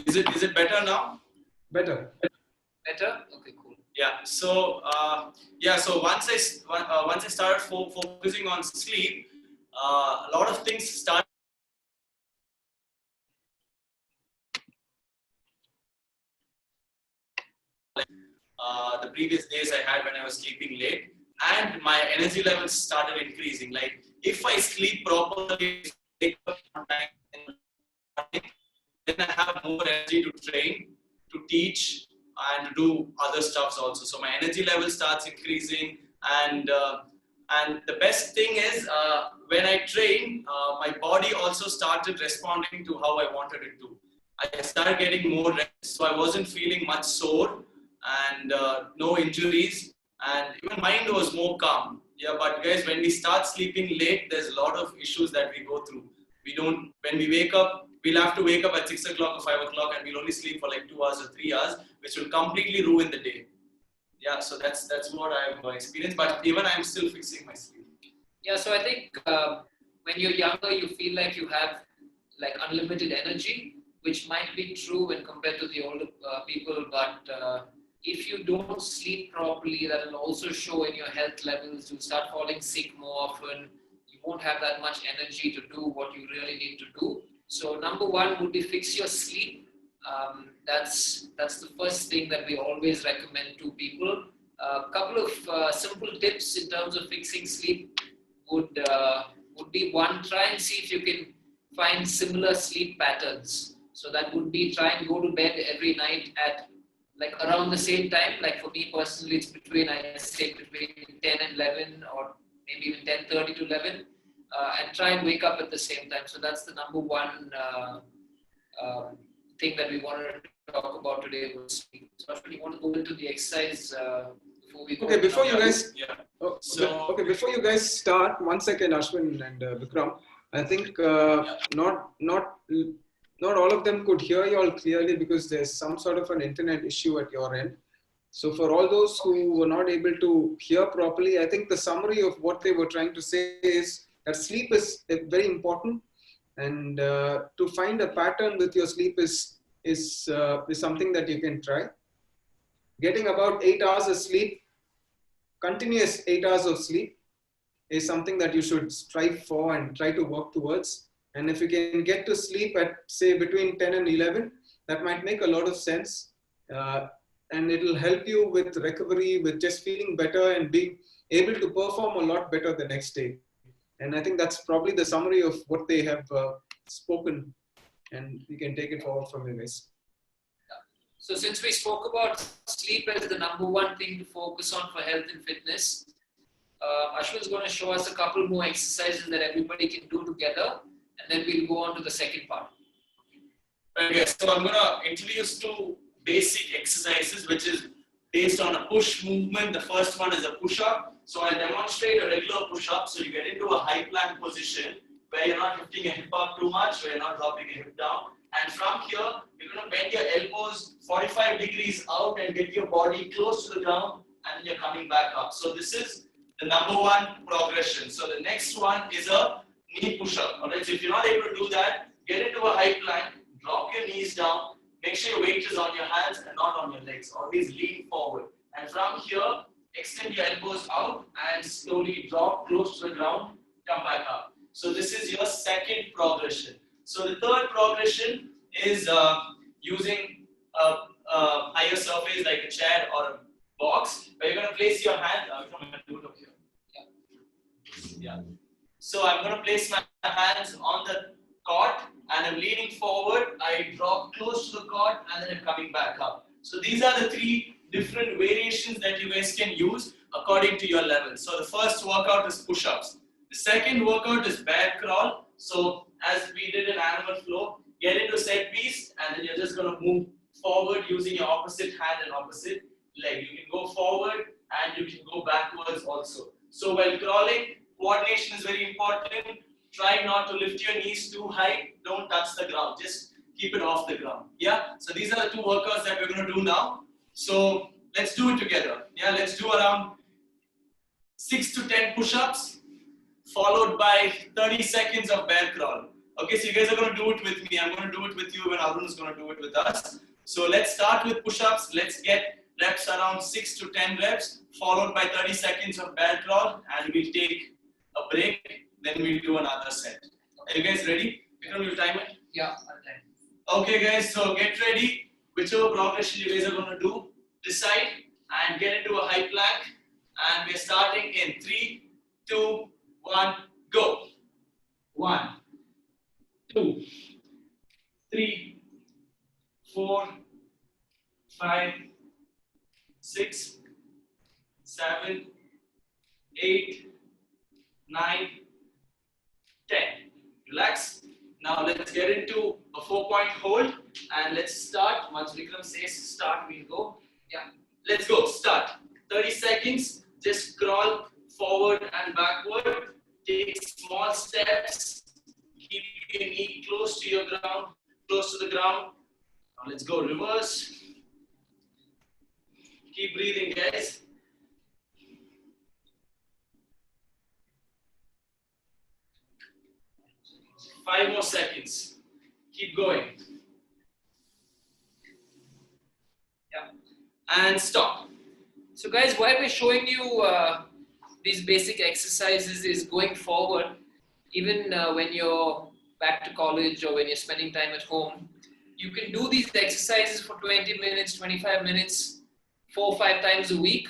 Speaker 3: is it better now?
Speaker 1: Better.
Speaker 2: Better? Okay, cool.
Speaker 3: Yeah. So so once I started focusing on sleep, a lot of things started. The previous days I had when I was sleeping late, and my energy levels started increasing. Like if I sleep properly, wake up on time, then I have more energy to train, to teach, and to do other stuffs also. So my energy level starts increasing, and the best thing is when I train, my body also started responding to how I wanted it to. I started getting more rest, so I wasn't feeling much sore and no injuries, and even mind was more calm. Yeah, but guys, when we start sleeping late, there's a lot of issues that we go through. When we wake up, we'll have to wake up at 6 o'clock or 5 o'clock, and we'll only sleep for like 2 hours or 3 hours, which will completely ruin the day. Yeah, so that's what I've experienced, but even I'm still fixing my sleep.
Speaker 2: Yeah, so I think when you're younger, you feel like you have like unlimited energy, which might be true when compared to the older people, but if you don't sleep properly, that will also show in your health levels. You'll start falling sick more often. You won't have that much energy to do what you really need to do. So number one would be fix your sleep. That's the first thing that we always recommend to people. A couple of simple tips in terms of fixing sleep would be one, try and see if you can find similar sleep patterns. So that would be try and go to bed every night at like around the same time. Like for me personally, it's between 10 and 11, or maybe even 10:30 to 11, and try and wake up at the same time. So that's the number one thing that we wanted to talk about today was sleep. So Ashwin, you want to go into the exercise before we go?
Speaker 1: Okay, before you guys, before you guys start, 1 second, Ashwin and Vikram. I think not all of them could hear you all clearly because there's some sort of an internet issue at your end. So for all those who were not able to hear properly, I think the summary of what they were trying to say is that sleep is very important, and to find a pattern with your sleep is something that you can try. Getting about 8 hours of sleep, continuous 8 hours of sleep, is something that you should strive for and try to work towards. And if you can get to sleep at, say, between 10 and 11, that might make a lot of sense. And it'll help you with recovery, with just feeling better and being able to perform a lot better the next day. And I think that's probably the summary of what they have spoken. And you can take it forward from here, guys.
Speaker 2: So since we spoke about sleep as the number one thing to focus on for health and fitness, Ashwin is going to show us a couple more exercises that everybody can do together, and then we'll go on to the second part.
Speaker 3: Okay, so I'm going to introduce two basic exercises, which is based on a push movement. The first one is a push-up. So I'll demonstrate a regular push-up. So you get into a high plank position where you're not lifting your hip up too much, where you're not dropping your hip down. And from here, you're going to bend your elbows 45 degrees out and get your body close to the ground, and then you're coming back up. So this is the number one progression. So the next one is a knee push-up. Alright, so if you're not able to do that, get into a high plank, drop your knees down, make sure your weight is on your hands and not on your legs. Always lean forward. And from here, extend your elbows out and slowly drop close to the ground, come back up. So this is your second progression. So the third progression is using a higher surface like a chair or a box, where you're going to place your hand. I'm going to do it up here. Yeah. So I'm going to place my hands on the cot and I'm leaning forward. I drop close to the cot and then I'm coming back up. So these are the three different variations that you guys can use according to your level. So the first workout is push-ups. The second workout is bear crawl. So as we did in animal flow, get into set piece and then you're just going to move forward using your opposite hand and opposite leg. You can go forward and you can go backwards also. So while crawling, coordination is very important. Try not to lift your knees too high. Don't touch the ground. Just keep it off the ground. Yeah. So these are the two workouts that we're going to do now. So let's do it together. Yeah. Let's do around 6 to 10 push-ups, followed by 30 seconds of bear crawl. Okay, so you guys are going to do it with me. I'm going to do it with you, and Arun is going to do it with us. So let's start with push-ups. Let's get reps around 6 to 10 reps, followed by 30 seconds of bear crawl, and we'll take a break. Then we'll do another set. Are you guys ready? Vikram, you time it?
Speaker 2: Yeah, I'll time.
Speaker 3: Okay, guys. So get ready. Whichever progression you guys are going to do, decide and get into a high plank. And we're starting in 3, 2, 1, go. 1, 2, 3, 4, 5, 6, 7, 8, 9, 10. Relax. Now let's get into a 4-point hold and let's start. Once Vikram says start, we'll go. Yeah. Let's go. Start. 30 seconds. Just crawl forward and backward. Take small steps. Keep your knee close to your ground, close to the ground. Now let's go. Reverse. Keep breathing, guys. Five more seconds. Keep going. Yeah. And stop.
Speaker 2: So guys, why we're showing you these basic exercises is going forward, even when you're back to college or when you're spending time at home, you can do these exercises for 20 minutes, 25 minutes, 4 or 5 times a week.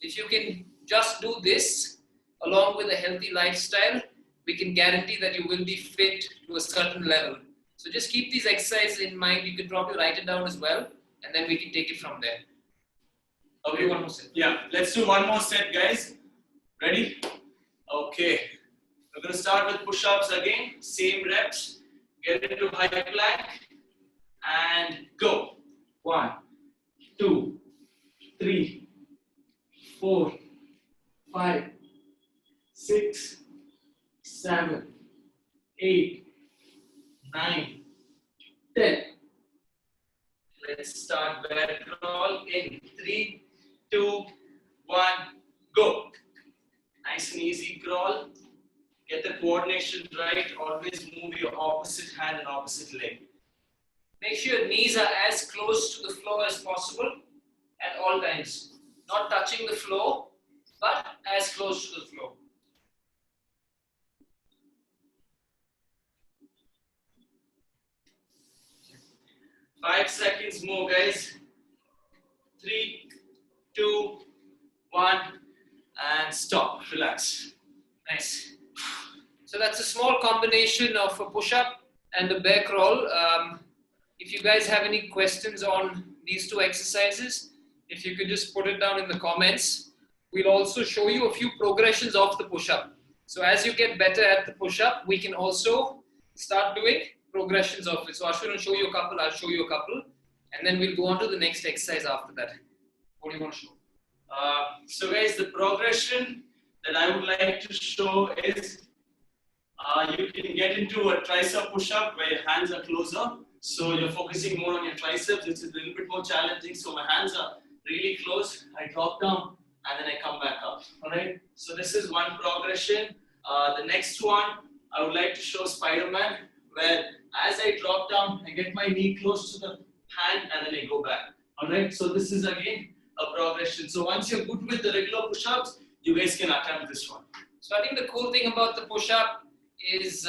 Speaker 2: If you can just do this along with a healthy lifestyle, we can guarantee that you will be fit to a certain level. So just keep these exercises in mind. You can probably write it down as well, and then we can take it from there.
Speaker 3: Okay,
Speaker 2: one more set.
Speaker 3: Yeah, let's do one more set, guys. Ready? Okay. We're going to start with push-ups again. Same reps. Get into high plank. And go. 1, 2, 3, 4, 5, 6, 7, 8, 9, 10. Let's start bear crawl in 3, 2, 1, go. Nice and easy crawl. Get the coordination right. Always move your opposite hand and opposite leg.
Speaker 2: Make sure your knees are as close to the floor as possible at all times. Not touching the floor, but as close to the floor.
Speaker 3: Five seconds more, guys. 3, 2, 1, and stop. Relax.
Speaker 2: Nice. So that's a small combination of a push-up and a bear crawl. If you guys have any questions on these two exercises, if you could just put it down in the comments. We'll also show you a few progressions of the push-up. So as you get better at the push-up, we can also start doing progressions of it. So Ashwin will show you a couple, I'll show you a couple, and then we'll go on to the next exercise after that. What do you want to show?
Speaker 3: So guys, the progression that I would like to show is you can get into a tricep push-up where your hands are closer. So you're focusing more on your triceps. It's a little bit more challenging. So my hands are really close. I drop down and then I come back up. All right. So this is one progression. The next one, I would like to show Spider-Man, where as I drop down, I get my knee close to the hand and then I go back. All right. So this is again a progression. So once you're good with the regular push-ups, you guys can attempt this one.
Speaker 2: So I think the cool thing about the push-up is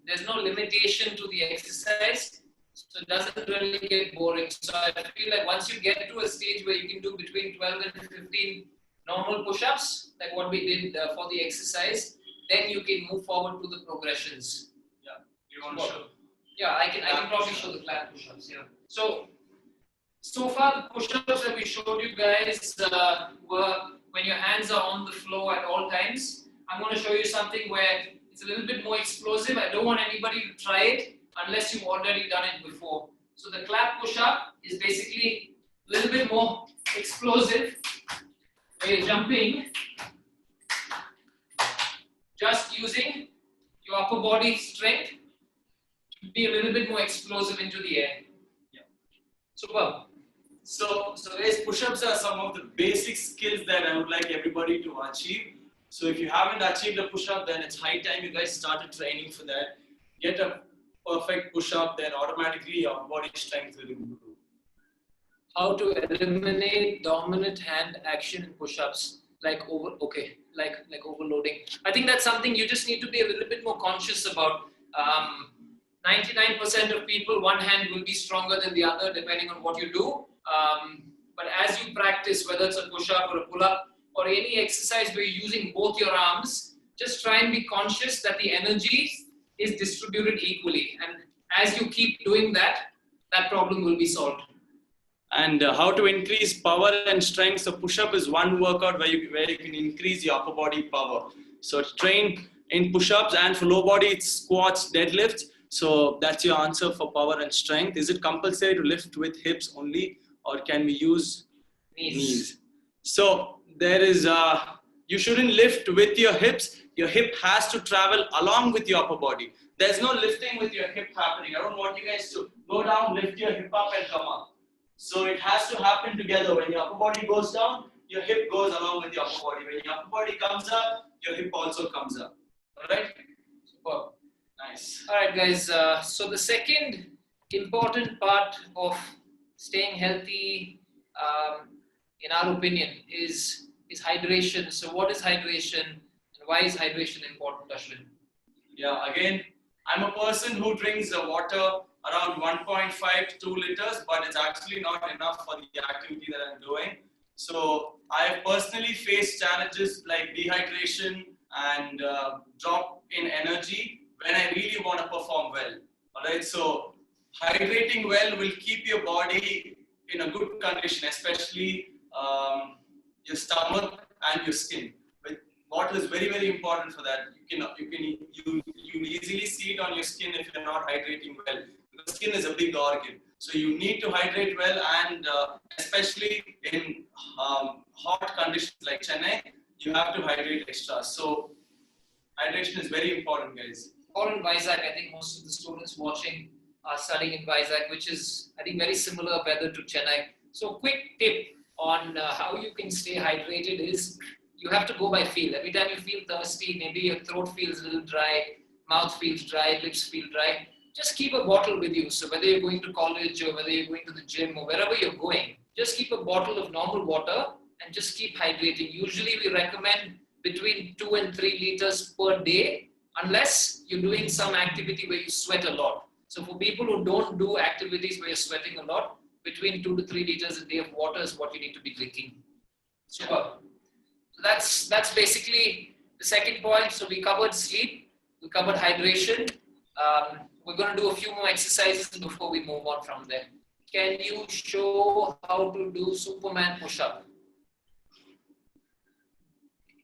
Speaker 2: there's no limitation to the exercise. So it doesn't really get boring. So I feel like once you get to a stage where you can do between 12 and 15 normal push-ups, like what we did for the exercise, then you can move forward to the progressions.
Speaker 3: Yeah. You want to show?
Speaker 2: Yeah, I can probably show the clap push-ups. Yeah. So far the push-ups that we showed you guys were when your hands are on the floor at all times. I'm going to show you something where it's a little bit more explosive. I don't want anybody to try it unless you've already done it before. So the clap push-up is basically a little bit more explosive, where you're jumping, just using your upper body strength to be a little bit more explosive into the air.
Speaker 3: Yeah.
Speaker 2: Superb.
Speaker 3: So guys, push-ups are some of the basic skills that I would like everybody to achieve. So if you haven't achieved a push-up, then it's high time you guys started training for that. Get a perfect push-up, then automatically your body strength will improve.
Speaker 2: How to eliminate dominant hand action in push-ups, like overloading. I think that's something you just need to be a little bit more conscious about. 99% of people, one hand will be stronger than the other depending on what you do. But as you practice, whether it's a push-up or a pull-up or any exercise where you're using both your arms, just try and be conscious that the energy is distributed equally. And as you keep doing that, that problem will be solved.
Speaker 3: And how to increase power and strength. So push-up is one workout where you can increase your upper body power. So train in push-ups, and for low body it's squats, deadlifts. So that's your answer for power and strength. Is it compulsory to lift with hips only, or can we use knees? So there is, you shouldn't lift with your hips. Your hip has to travel along with your upper body. There's no lifting with your hip happening. I don't want you guys to go down, lift your hip up and come up. So it has to happen together. When your upper body goes down, your hip goes along with your upper body. When your upper body comes up, your hip also comes up. Alright? Superb. Nice.
Speaker 2: Alright guys, so the second important part of staying healthy, in our opinion, is hydration. So what is hydration and why is hydration important, Ashwin?
Speaker 3: Yeah, again, I'm a person who drinks water around 1.5 to 2 liters, but it's actually not enough for the activity that I'm doing. So I've personally faced challenges like dehydration and drop in energy when I really want to perform well. Alright, so hydrating well will keep your body in a good condition, especially your stomach and your skin. But water is very, very important for that. You easily see it on your skin if you're not hydrating well. The skin is a big organ, so you need to hydrate well, and especially in hot conditions like Chennai, you have to hydrate extra. So hydration is very important, guys.
Speaker 2: Or in Vizag, I think most of the students watching are studying in Vizag, which is, I think, very similar weather to Chennai. So quick tip on how you can stay hydrated is you have to go by feel. Every time you feel thirsty, maybe your throat feels a little dry, mouth feels dry, lips feel dry, just keep a bottle with you. So whether you're going to college or whether you're going to the gym or wherever you're going, just keep a bottle of normal water and just keep hydrating. Usually we recommend between 2 and 3 liters per day, unless you're doing some activity where you sweat a lot. So for people who don't do activities where you're sweating a lot, between 2 to 3 liters a day of water is what you need to be drinking. Super. So that's basically the second point. So we covered sleep, we covered hydration. We're going to do a few more exercises before we move on from there. Can you show how to do Superman push-up?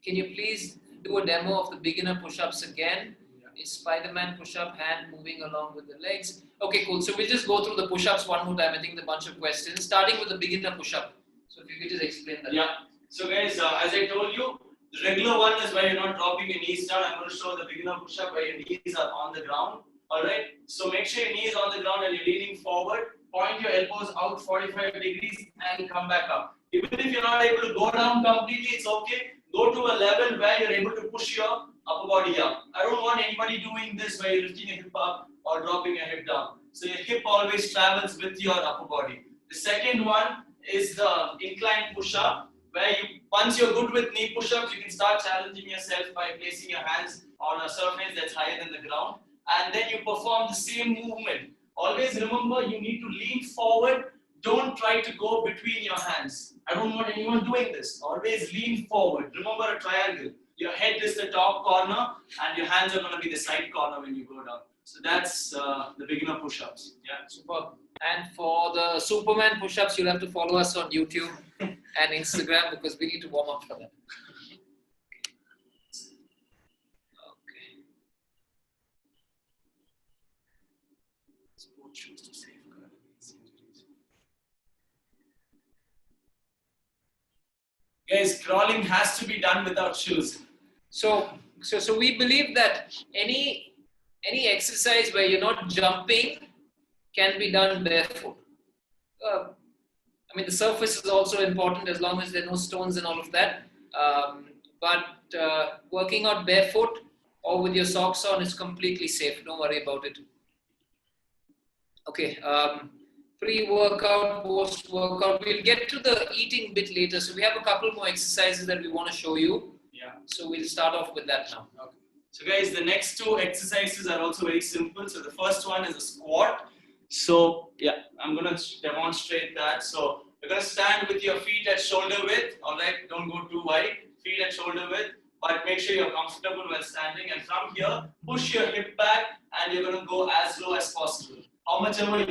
Speaker 2: Can you please do a demo of the beginner push-ups again? Is Spider-Man push-up, hand moving along with the legs? Okay, cool. So we'll just go through the push-ups one more time. I think the bunch of questions, starting with the beginner push-up. So if you could just explain that.
Speaker 3: Yeah. So guys, as I told you, the regular one is where you're not dropping your knees down. I'm going to show the beginner push-up where your knees are on the ground. Alright, so make sure your knees on the ground and you're leaning forward. Point your elbows out 45 degrees and come back up. Even if you're not able to go down completely, it's okay. Go to a level where you're able to push your upper body up. I don't want anybody doing this where you're lifting your hip up or dropping your hip down. So your hip always travels with your upper body. The second one is the incline push-up, where once you're good with knee push-ups, you can start challenging yourself by placing your hands on a surface that's higher than the ground. And then you perform the same movement. Always remember, you need to lean forward. Don't try to go between your hands. I don't want anyone doing this. Always lean forward. Remember a triangle. Your head is the top corner and your hands are going to be the side corner when you go down. So that's the beginner push-ups. Yeah,
Speaker 2: superb. And for the Superman push-ups, you'll have to follow us on YouTube and Instagram because we need to warm up for that.
Speaker 3: Guys, crawling has to be done without shoes.
Speaker 2: So we believe that any exercise where you're not jumping can be done barefoot. I mean, the surface is also important as long as there are no stones and all of that. but working out barefoot or with your socks on is completely safe. Don't worry about it. Okay, pre-workout, post-workout. We'll get to the eating bit later. So we have a couple more exercises that we want to show you.
Speaker 3: Yeah.
Speaker 2: So we'll start off with that now.
Speaker 3: Okay. So guys, the next two exercises are also very simple. So the first one is a squat. So yeah, I'm going to demonstrate that. So you're going to stand with your feet at shoulder width. All right, don't go too wide. Feet at shoulder width, but make sure you're comfortable while standing. And from here, push your hip back, and you're going to go as low as possible. How much ever you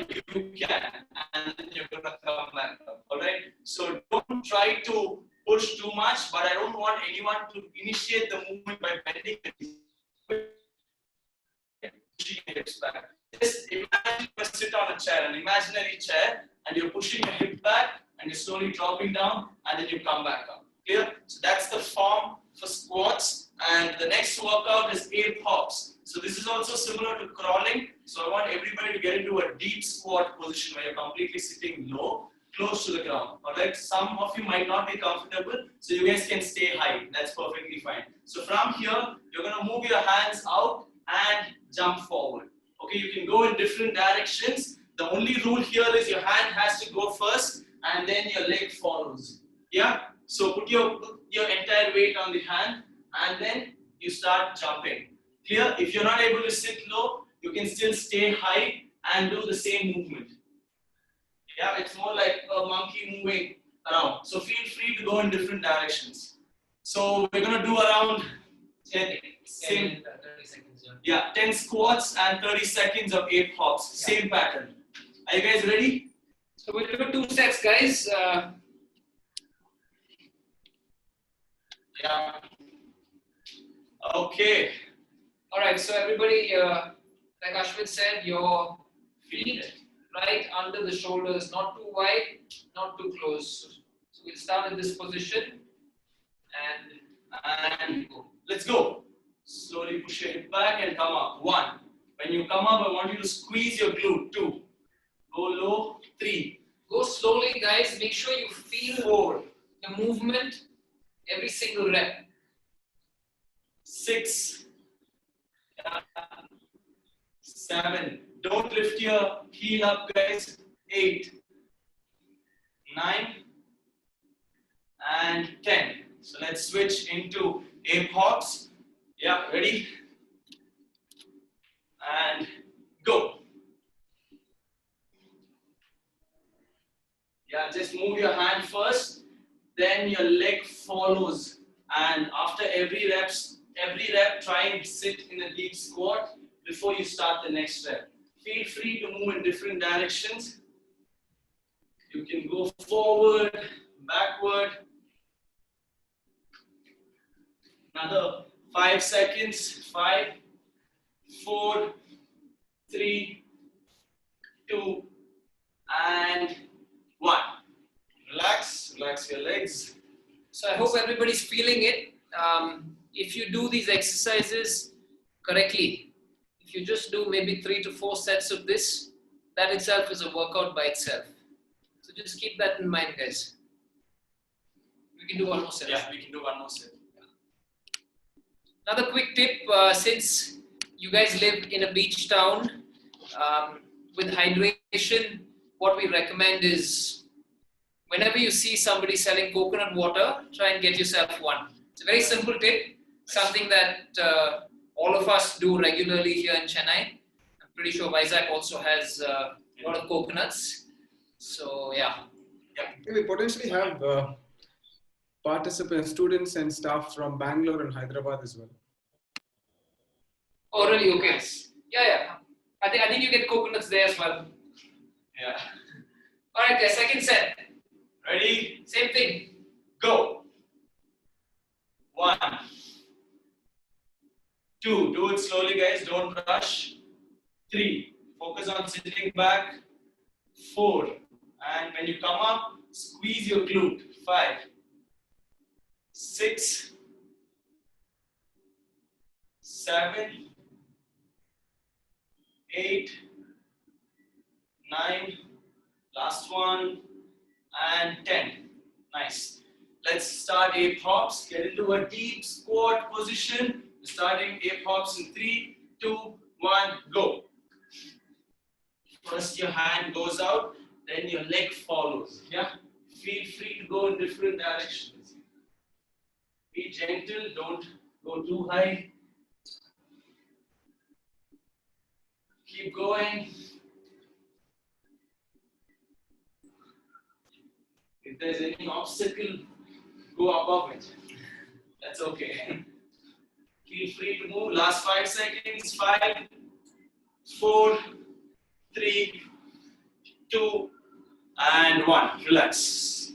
Speaker 3: can, and then you're going to come back up. All right. So don't try to push too much, but I don't want anyone to initiate the movement by bending the knees. Pushing your hips back. Just imagine you sit on a chair, an imaginary chair, and you're pushing your hip back, and you're slowly dropping down, and then you come back up. Clear? So that's the form for squats. And the next workout is ape hops. So this is also similar to crawling. So I want everybody to get into a deep squat position where you're completely sitting low, close to the ground. Alright, some of you might not be comfortable, so you guys can stay high. That's perfectly fine. So from here, you're going to move your hands out and jump forward. Okay, you can go in different directions. The only rule here is your hand has to go first and then your leg follows. Yeah, so put your entire weight on the hand and then you start jumping. Clear? If you're not able to sit low, you can still stay high and do the same movement. Yeah, it's more like a monkey moving around. So feel free to go in different directions. So we're going to do around 10 seconds. Yeah, 10 squats and 30 seconds of 8 hops. Same pattern. Are you guys ready?
Speaker 2: So we'll do 2 sets, guys.
Speaker 3: Yeah. Okay.
Speaker 2: All right, so everybody, like Ashwin said, your feet right under the shoulders, not too wide, not too close. So we'll start in this position and go.
Speaker 3: Let's go. Slowly push your hip back and come up. 1. When you come up, I want you to squeeze your glute. 2. Go low. 3.
Speaker 2: Go slowly, guys. Make sure you feel
Speaker 3: 4.
Speaker 2: the movement every single rep.
Speaker 3: 6. 7. Don't lift your heel up, guys. 8. 9. And 10. So let's switch into ape hops. Yeah, ready? And go. Yeah, just move your hand first, then your leg follows. And after every rep, try and sit in a deep squat before you start the next rep. Feel free to move in different directions. You can go forward, backward. Another 5 seconds. 5, 4, 3, 2, and 1. Relax your legs.
Speaker 2: So I hope everybody's feeling it. If you do these exercises correctly, if you just do maybe 3 to 4 sets of this, that itself is a workout by itself. So just keep that in mind, guys. We can do one more set.
Speaker 3: Yeah, we can do one more set.
Speaker 2: Another quick tip, since you guys live in a beach town, with hydration, what we recommend is whenever you see somebody selling coconut water, try and get yourself one. It's a very simple tip, something that all of us do regularly here in Chennai. I'm pretty sure Vizag also has a lot of coconuts. So yeah.
Speaker 1: We potentially have participants, students and staff from Bangalore and Hyderabad as well.
Speaker 2: Oh really? Okay. Yeah. I think you get coconuts there as well.
Speaker 3: Yeah.
Speaker 2: Alright guys, second set.
Speaker 3: Ready?
Speaker 2: Same thing.
Speaker 3: Go. 1, 2, do it slowly guys, don't rush. 3, focus on sitting back. 4, and when you come up, squeeze your glute. 5, 6, 7, 8, 9, last one, and 10. Nice. Let's start ape hops. Get into a deep squat position. Starting ape hops in 3, 2, 1, go. First your hand goes out, then your leg follows. Yeah? Feel free to go in different directions. Be gentle, don't go too high. Keep going. If there's any obstacle, go above it. That's okay. Feel free to move. Last 5 seconds. 5, 4, 3, 2, and 1. Relax.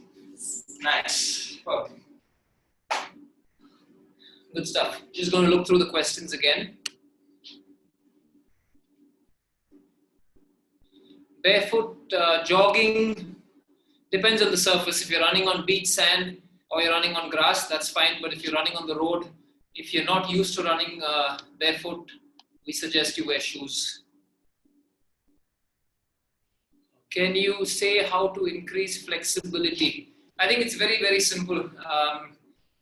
Speaker 3: Nice.
Speaker 2: Perfect. Good stuff. Just going to look through the questions again. Barefoot jogging depends on the surface. If you're running on beach sand or you're running on grass, that's fine. But if you're running on the road, if you're not used to running barefoot, we suggest you wear shoes. Can you say how to increase flexibility? I think it's very, very simple.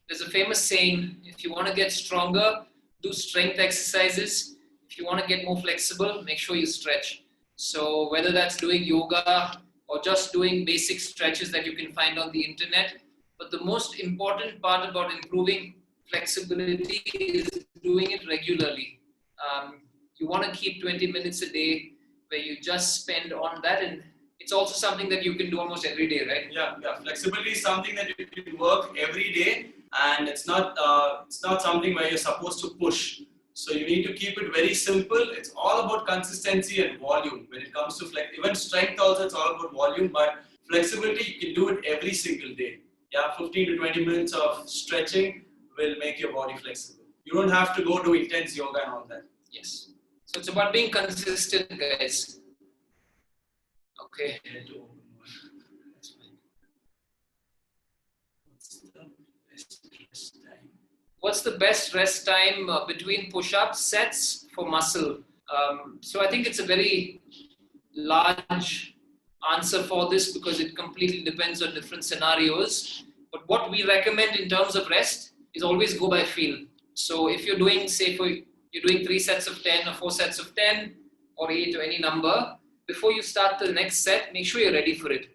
Speaker 2: There's a famous saying, if you want to get stronger, do strength exercises. If you want to get more flexible, make sure you stretch. So whether that's doing yoga or just doing basic stretches that you can find on the internet. But the most important part about improving flexibility is doing it regularly. You want to keep 20 minutes a day where you just spend on that, and it's also something that you can do almost every day, right?
Speaker 3: Yeah. Flexibility is something that you can work every day, and it's not something where you're supposed to push. So you need to keep it very simple. It's all about consistency and volume. When it comes to even strength also, it's all about volume, but flexibility, you can do it every single day. Yeah, 15 to 20 minutes of stretching will make your body flexible. You don't have to go do intense yoga and all that.
Speaker 2: Yes. So it's about being consistent, guys. Okay.
Speaker 3: That's fine.
Speaker 2: What's the best rest time between push-ups sets for muscle? So I think it's a very large answer for this because it completely depends on different scenarios. But what we recommend in terms of rest is always go by feel. So if you're doing, say, you're doing 3 sets of 10 or 4 sets of 10 or 8 or any number, before you start the next set, make sure you're ready for it.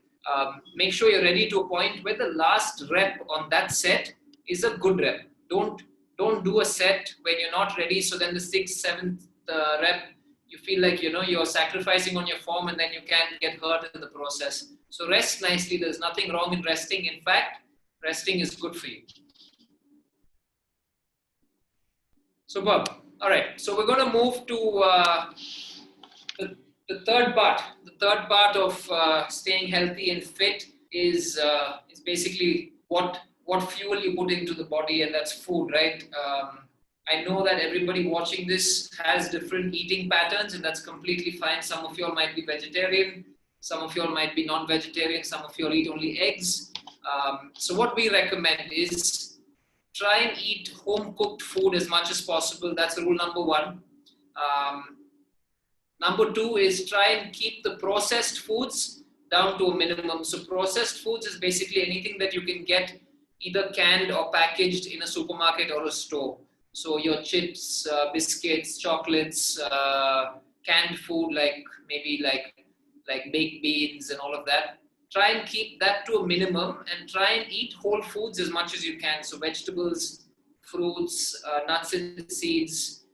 Speaker 2: Make sure you're ready to a point where the last rep on that set is a good rep. Don't do a set when you're not ready. So then the 6th, 7th rep, you feel like you're sacrificing on your form, and then you can get hurt in the process. So rest nicely. There's nothing wrong in resting. In fact, resting is good for you. Superb. All right. So we're going to move to the third part. The third part of staying healthy and fit is basically what fuel you put into the body, and that's food, right? I know that everybody watching this has different eating patterns, and that's completely fine. Some of you all might be vegetarian, some of you all might be non-vegetarian, some of you all eat only eggs. So what we recommend is try and eat home-cooked food as much as possible. That's rule number 1. Number 2 is try and keep the processed foods down to a minimum. So processed foods is basically anything that you can get either canned or packaged in a supermarket or a store. So your chips, biscuits, chocolates, canned food like baked beans and all of that. Try and keep that to a minimum and try and eat whole foods as much as you can. So vegetables, fruits, nuts and seeds,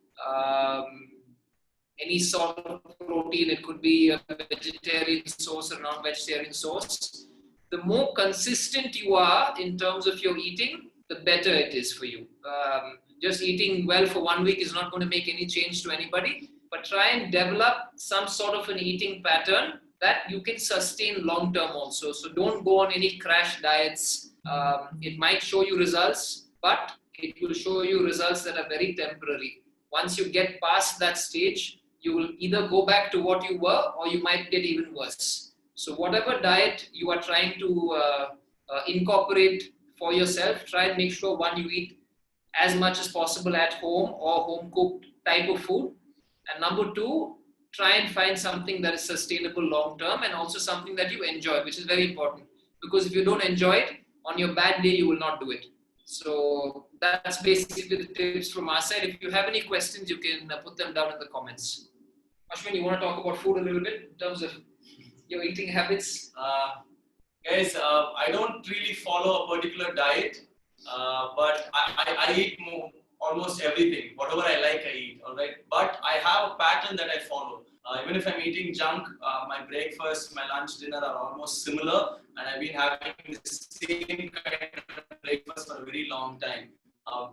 Speaker 2: any sort of protein. It could be a vegetarian source or non-vegetarian source. The more consistent you are in terms of your eating, the better it is for you. Just eating well for 1 week is not going to make any change to anybody, but try and develop some sort of an eating pattern that you can sustain long term also. So don't go on any crash diets. It might show you results, but it will show you results that are very temporary. Once you get past that stage, you will either go back to what you were or you might get even worse. So whatever diet you are trying to incorporate for yourself, try and make sure, 1, you eat as much as possible at home or home cooked type of food. And number 2, try and find something that is sustainable long term and also something that you enjoy, which is very important. Because if you don't enjoy it, On your bad day, you will not do it. So that's basically the tips from our side. If you have any questions, you can put them down in the comments. Ashwin, you want to talk about food a little bit in terms of your eating habits?
Speaker 3: Guys, I don't really follow a particular diet, but I eat almost everything. Whatever I like, I eat. All right, but I have a pattern that I follow. Even if I'm eating junk, my breakfast, my lunch, dinner are almost similar, and I've been having the same kind of breakfast for a very long time,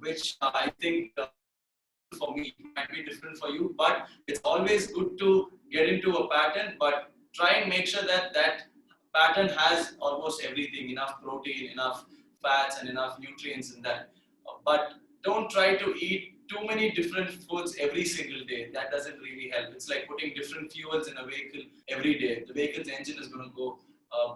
Speaker 3: which I think for me might be different for you. But it's always good to get into a pattern, but try and make sure that that pattern has almost everything, enough protein, enough fats, and enough nutrients in that. But don't try to eat too many different foods every single day. That doesn't really help. It's like putting different fuels in a vehicle every day. The vehicle's engine is going to go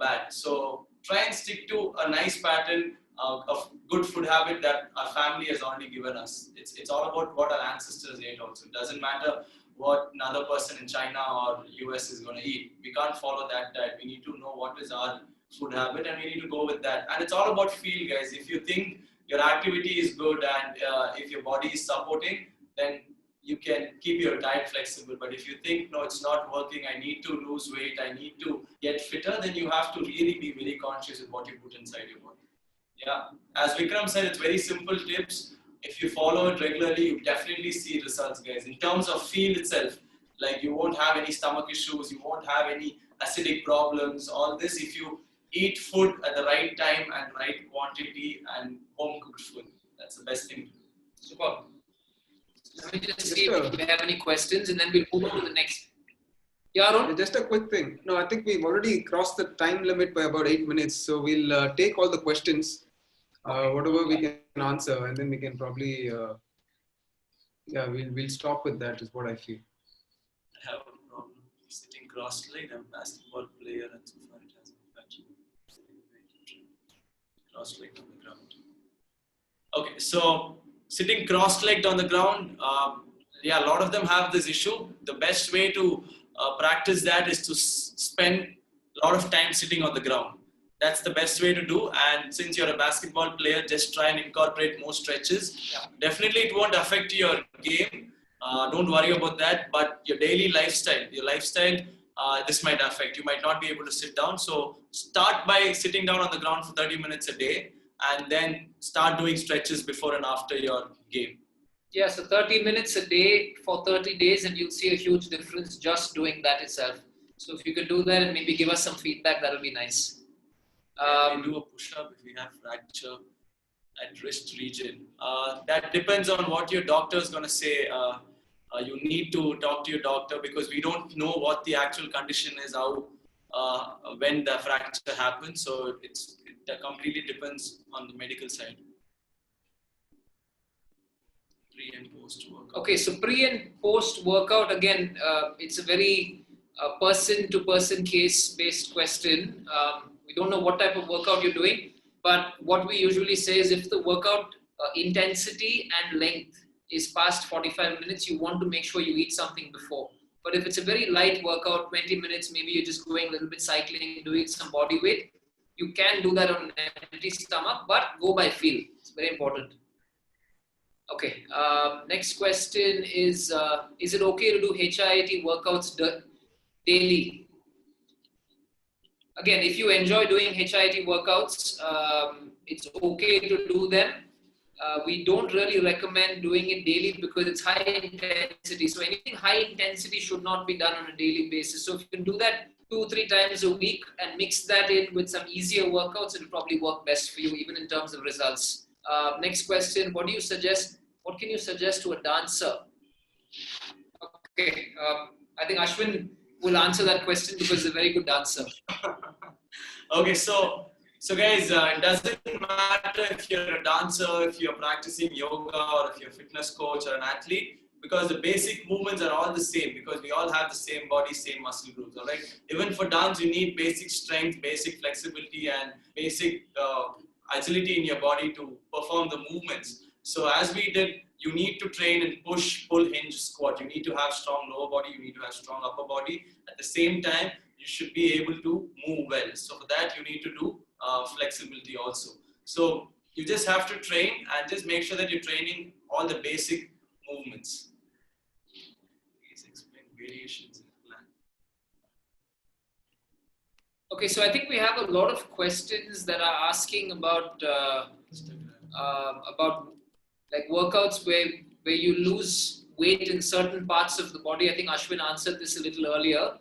Speaker 3: bad. So try and stick to a nice pattern of good food habit that our family has already given us. It's all about what our ancestors ate also. It doesn't matter what another person in China or US is going to eat. We can't follow that diet. We need to know what is our food habit and we need to go with that. And it's all about feel, guys. If you think your activity is good and if your body is supporting, then you can keep your diet flexible. But if you think, no, it's not working, I need to lose weight, I need to get fitter, then you have to really be very conscious of what you put inside your body. Yeah, as Vikram said, it's very simple tips. If you follow it regularly, you definitely see results, guys. In terms of feel itself, like you won't have any stomach issues, you won't have any acidic problems, all this if you eat food at the right time and right quantity and home cooked food. That's the best thing to do.
Speaker 2: Super. Let me just see if we have any questions and then we'll move on to the next. Yeah, Arun?
Speaker 1: Just a quick thing. No, I think we've already crossed the time limit by about 8 minutes. So we'll take all the questions, whatever we can answer, and then we can probably, we'll stop with that is what I feel.
Speaker 3: I have a problem sitting cross-legged. I'm a basketball player and so far it hasn't been cross-legged on the ground. Okay, so sitting cross-legged on the ground, yeah, a lot of them have this issue. The best way to practice that is to spend a lot of time sitting on the ground. That's the best way to do. And since you're a basketball player, just try and incorporate more stretches. Yeah. Definitely it won't affect your game. Don't worry about that. But your daily lifestyle, this might affect. You might not be able to sit down. So start by sitting down on the ground for 30 minutes a day and then start doing stretches before and after your game.
Speaker 2: Yeah, so 30 minutes a day for 30 days and you'll see a huge difference just doing that itself. So if you could do that and maybe give us some feedback, that'll be nice.
Speaker 3: We do a push-up if we have fracture at wrist region. That depends on what your doctor is going to say. You need to talk to your doctor because we don't know what the actual condition is, when the fracture happens. So it completely depends on the medical side. Pre and post workout.
Speaker 2: Okay, so pre and post workout, again, it's a very person-to-person case-based question. We don't know what type of workout you're doing, but what we usually say is if the workout intensity and length is past 45 minutes, you want to make sure you eat something before. But if it's a very light workout, 20 minutes, maybe you're just going a little bit cycling, doing some body weight, you can do that on an empty stomach, but go by feel. It's very important. Okay, next question is it okay to do HIIT workouts daily? Again, if you enjoy doing HIIT workouts, it's okay to do them. We don't really recommend doing it daily because it's high intensity. So anything high intensity should not be done on a daily basis. So if you can do that 2-3 times a week and mix that in with some easier workouts, it'll probably work best for you, even in terms of results. Next question, what can you suggest to a dancer? Okay, I think Ashwin will answer that question because he's a very good dancer.
Speaker 3: Okay, so guys, it doesn't matter if you're a dancer, if you're practicing yoga, or if you're a fitness coach or an athlete, because the basic movements are all the same, because we all have the same body, same muscle groups, all right? Even for dance, you need basic strength, basic flexibility, and basic agility in your body to perform the movements. So as we did, you need to train in push, pull, hinge, squat. You need to have strong lower body, you need to have strong upper body. At the same time, you should be able to move well. So for that, you need to do flexibility also. So you just have to train and just make sure that you're training all the basic movements. Please explain variations in the plan.
Speaker 2: Okay, so I think we have a lot of questions that are asking about like workouts where you lose weight in certain parts of the body. I think Ashwin answered this a little earlier.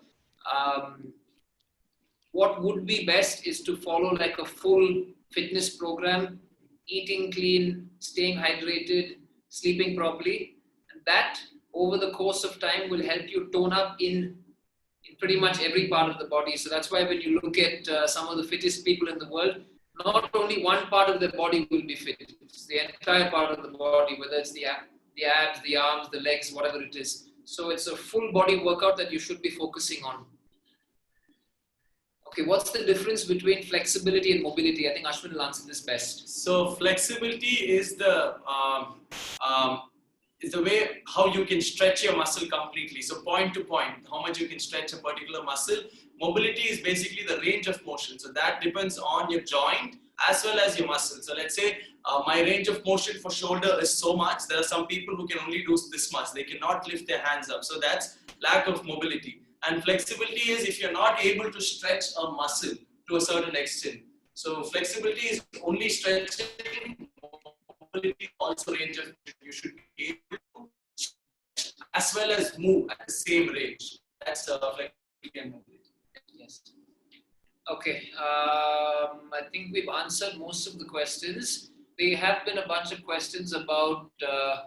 Speaker 2: What would be best is to follow like a full fitness program, eating clean, staying hydrated, sleeping properly, and that over the course of time will help you tone up in pretty much every part of the body. So that's why when you look at some of the fittest people in the world, not only one part of the body will be fit, it's the entire part of the body, whether it's the abs, the arms, the legs, whatever it is. So it's a full body workout that you should be focusing on. Okay, what's the difference between flexibility and mobility? I think Ashwin will answer this best.
Speaker 3: So flexibility is the way how you can stretch your muscle completely. So point to point, how much you can stretch a particular muscle. Mobility is basically the range of motion. So that depends on your joint as well as your muscle. So let's say my range of motion for shoulder is so much. There are some people who can only do this much. They cannot lift their hands up. So that's lack of mobility. And flexibility is if you're not able to stretch a muscle to a certain extent. So flexibility is only stretching. Mobility also range of you should be able to stretch as well as move at the same range. That's flexibility and mobility.
Speaker 2: Yes. Okay. I think we've answered most of the questions. There have been a bunch of questions about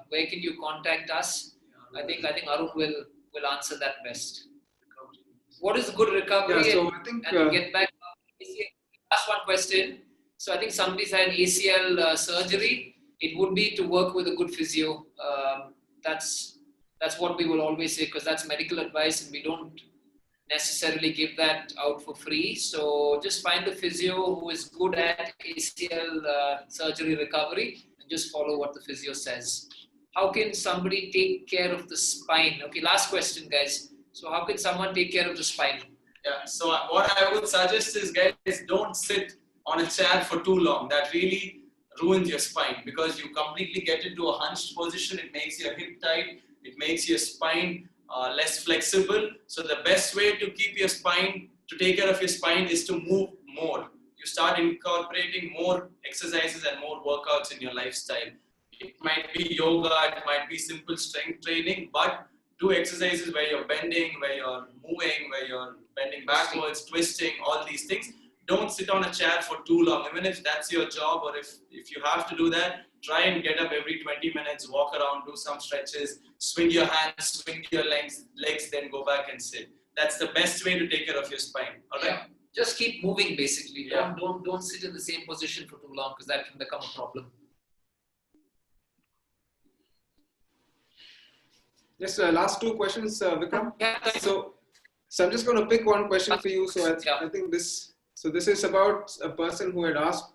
Speaker 2: where can you contact us. I think Arun will answer that best. What is good recovery?
Speaker 1: Yeah, so I think
Speaker 2: and get back. Last one question. So I think somebody's had an ACL surgery. It would be to work with a good physio. That's what we will always say, because that's medical advice and we don't necessarily give that out for free. So just find a physio who is good at ACL surgery recovery and just follow what the physio says. How can somebody take care of the spine? Okay, last question, guys. So how can someone take care of the spine?
Speaker 3: Yeah, so what I would suggest is, guys, don't sit on a chair for too long. That really ruins your spine because you completely get into a hunched position. It makes your hip tight. It makes your spine less flexible. So the best way to keep your spine, to take care of your spine, is to move more. You start incorporating more exercises and more workouts in your lifestyle. It might be yoga, it might be simple strength training, but do exercises where you're bending, where you're moving, where you're bending backwards, twisting, all these things. Don't sit on a chair for too long. Even if that's your job, or if you have to do that, try and get up every 20 minutes, walk around, do some stretches, swing your hands, swing your legs, then go back and sit. That's the best way to take care of your spine. All right?
Speaker 2: Yeah. Just keep moving, basically.
Speaker 3: Yeah.
Speaker 2: Don't sit in the same position for too long, because that can become a problem.
Speaker 1: Just last two questions, Vikram.
Speaker 2: Yeah.
Speaker 1: So I'm just going to pick one question for you. So I think this is about a person who had asked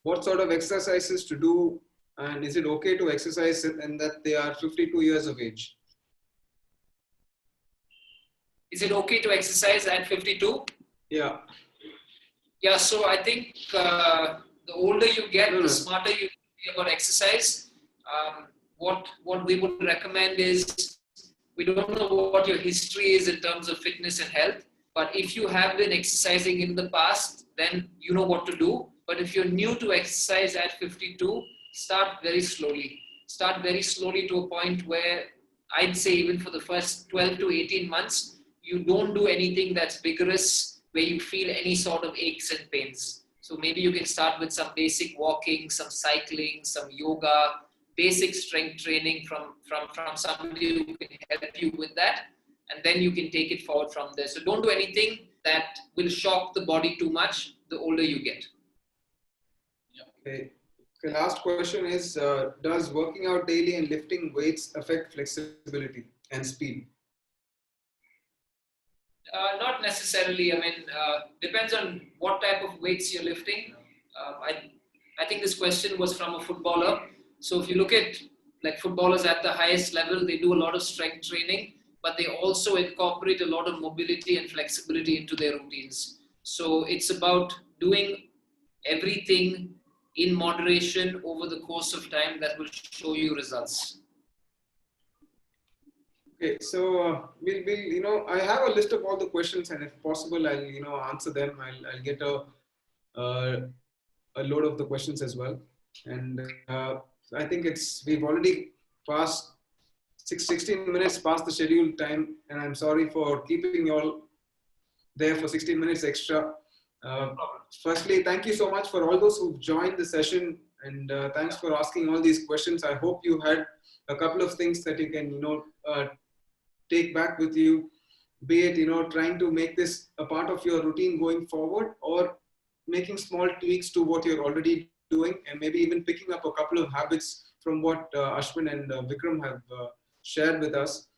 Speaker 1: what sort of exercises to do, and is it okay to exercise and that they are 52 years of age?
Speaker 2: Is it okay to exercise at 52?
Speaker 1: Yeah.
Speaker 2: Yeah, so I think the older you get, the smarter you be about exercise. What we would recommend is, we don't know what your history is in terms of fitness and health, but if you have been exercising in the past, then you know what to do. But if you're new to exercise at 52, start very slowly. Start very slowly to a point where I'd say even for the first 12 to 18 months, you don't do anything that's vigorous where you feel any sort of aches and pains. So maybe you can start with some basic walking, some cycling, some yoga, basic strength training from somebody who can help you with that, and then you can take it forward from there. So don't do anything that will shock the body too much the older you get.
Speaker 1: Okay. Last question is, does working out daily and lifting weights affect flexibility and speed?
Speaker 2: Not necessarily. I mean, depends on what type of weights you're lifting. I think this question was from a footballer. So if you look at like footballers at the highest level, they do a lot of strength training, but they also incorporate a lot of mobility and flexibility into their routines. So it's about doing everything in moderation over the course of time that will show you results.
Speaker 1: Okay, so we'll I have a list of all the questions, and if possible, I'll answer them. I'll get a load of the questions as well, and I think we've already passed 16 minutes past the scheduled time, and I'm sorry for keeping you all there for 16 minutes extra. Firstly, thank you so much for all those who've joined the session, and thanks for asking all these questions. I hope you had a couple of things that you can take back with you, be it trying to make this a part of your routine going forward, or making small tweaks to what you're already doing, and maybe even picking up a couple of habits from what Ashwin and Vikram have shared with us.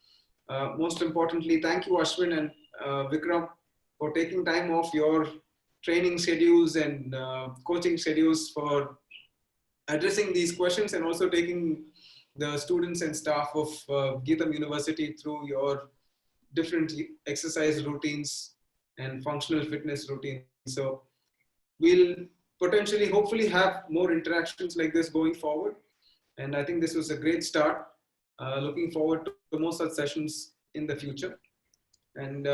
Speaker 1: Most importantly, thank you, Ashwin and Vikram, for taking time off your training schedules and coaching schedules for addressing these questions, and also taking the students and staff of GITAM University through your different exercise routines and functional fitness routines. So we'll potentially, hopefully, have more interactions like this going forward. And I think this was a great start. Looking forward to more such sessions in the future. And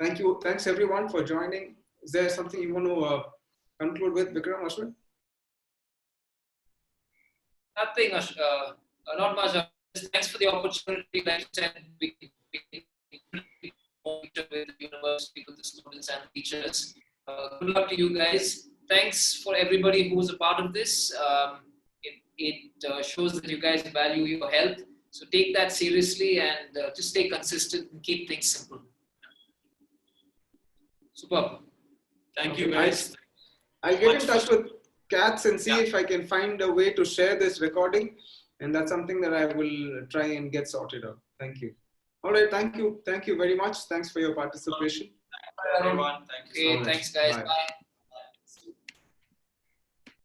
Speaker 1: thanks everyone for joining. Is there something you want to conclude with, Vikram, Ashwin?
Speaker 2: Nothing, not much. Just thanks for the opportunity. Like you said, we with the university, with the students and teachers. Good luck to you guys. Thanks for everybody who was a part of this. It shows that you guys value your health. So take that seriously and just stay consistent and keep things simple. Superb.
Speaker 3: Thank you, guys.
Speaker 1: I'll get in touch with Katz and see if I can find a way to share this recording. And that's something that I will try and get sorted out. Thank you. All right. Thank you. Thank you very much. Thanks for your participation.
Speaker 3: Bye, everyone. Thank you so much.
Speaker 2: Thanks, guys.
Speaker 1: Bye.
Speaker 2: Bye.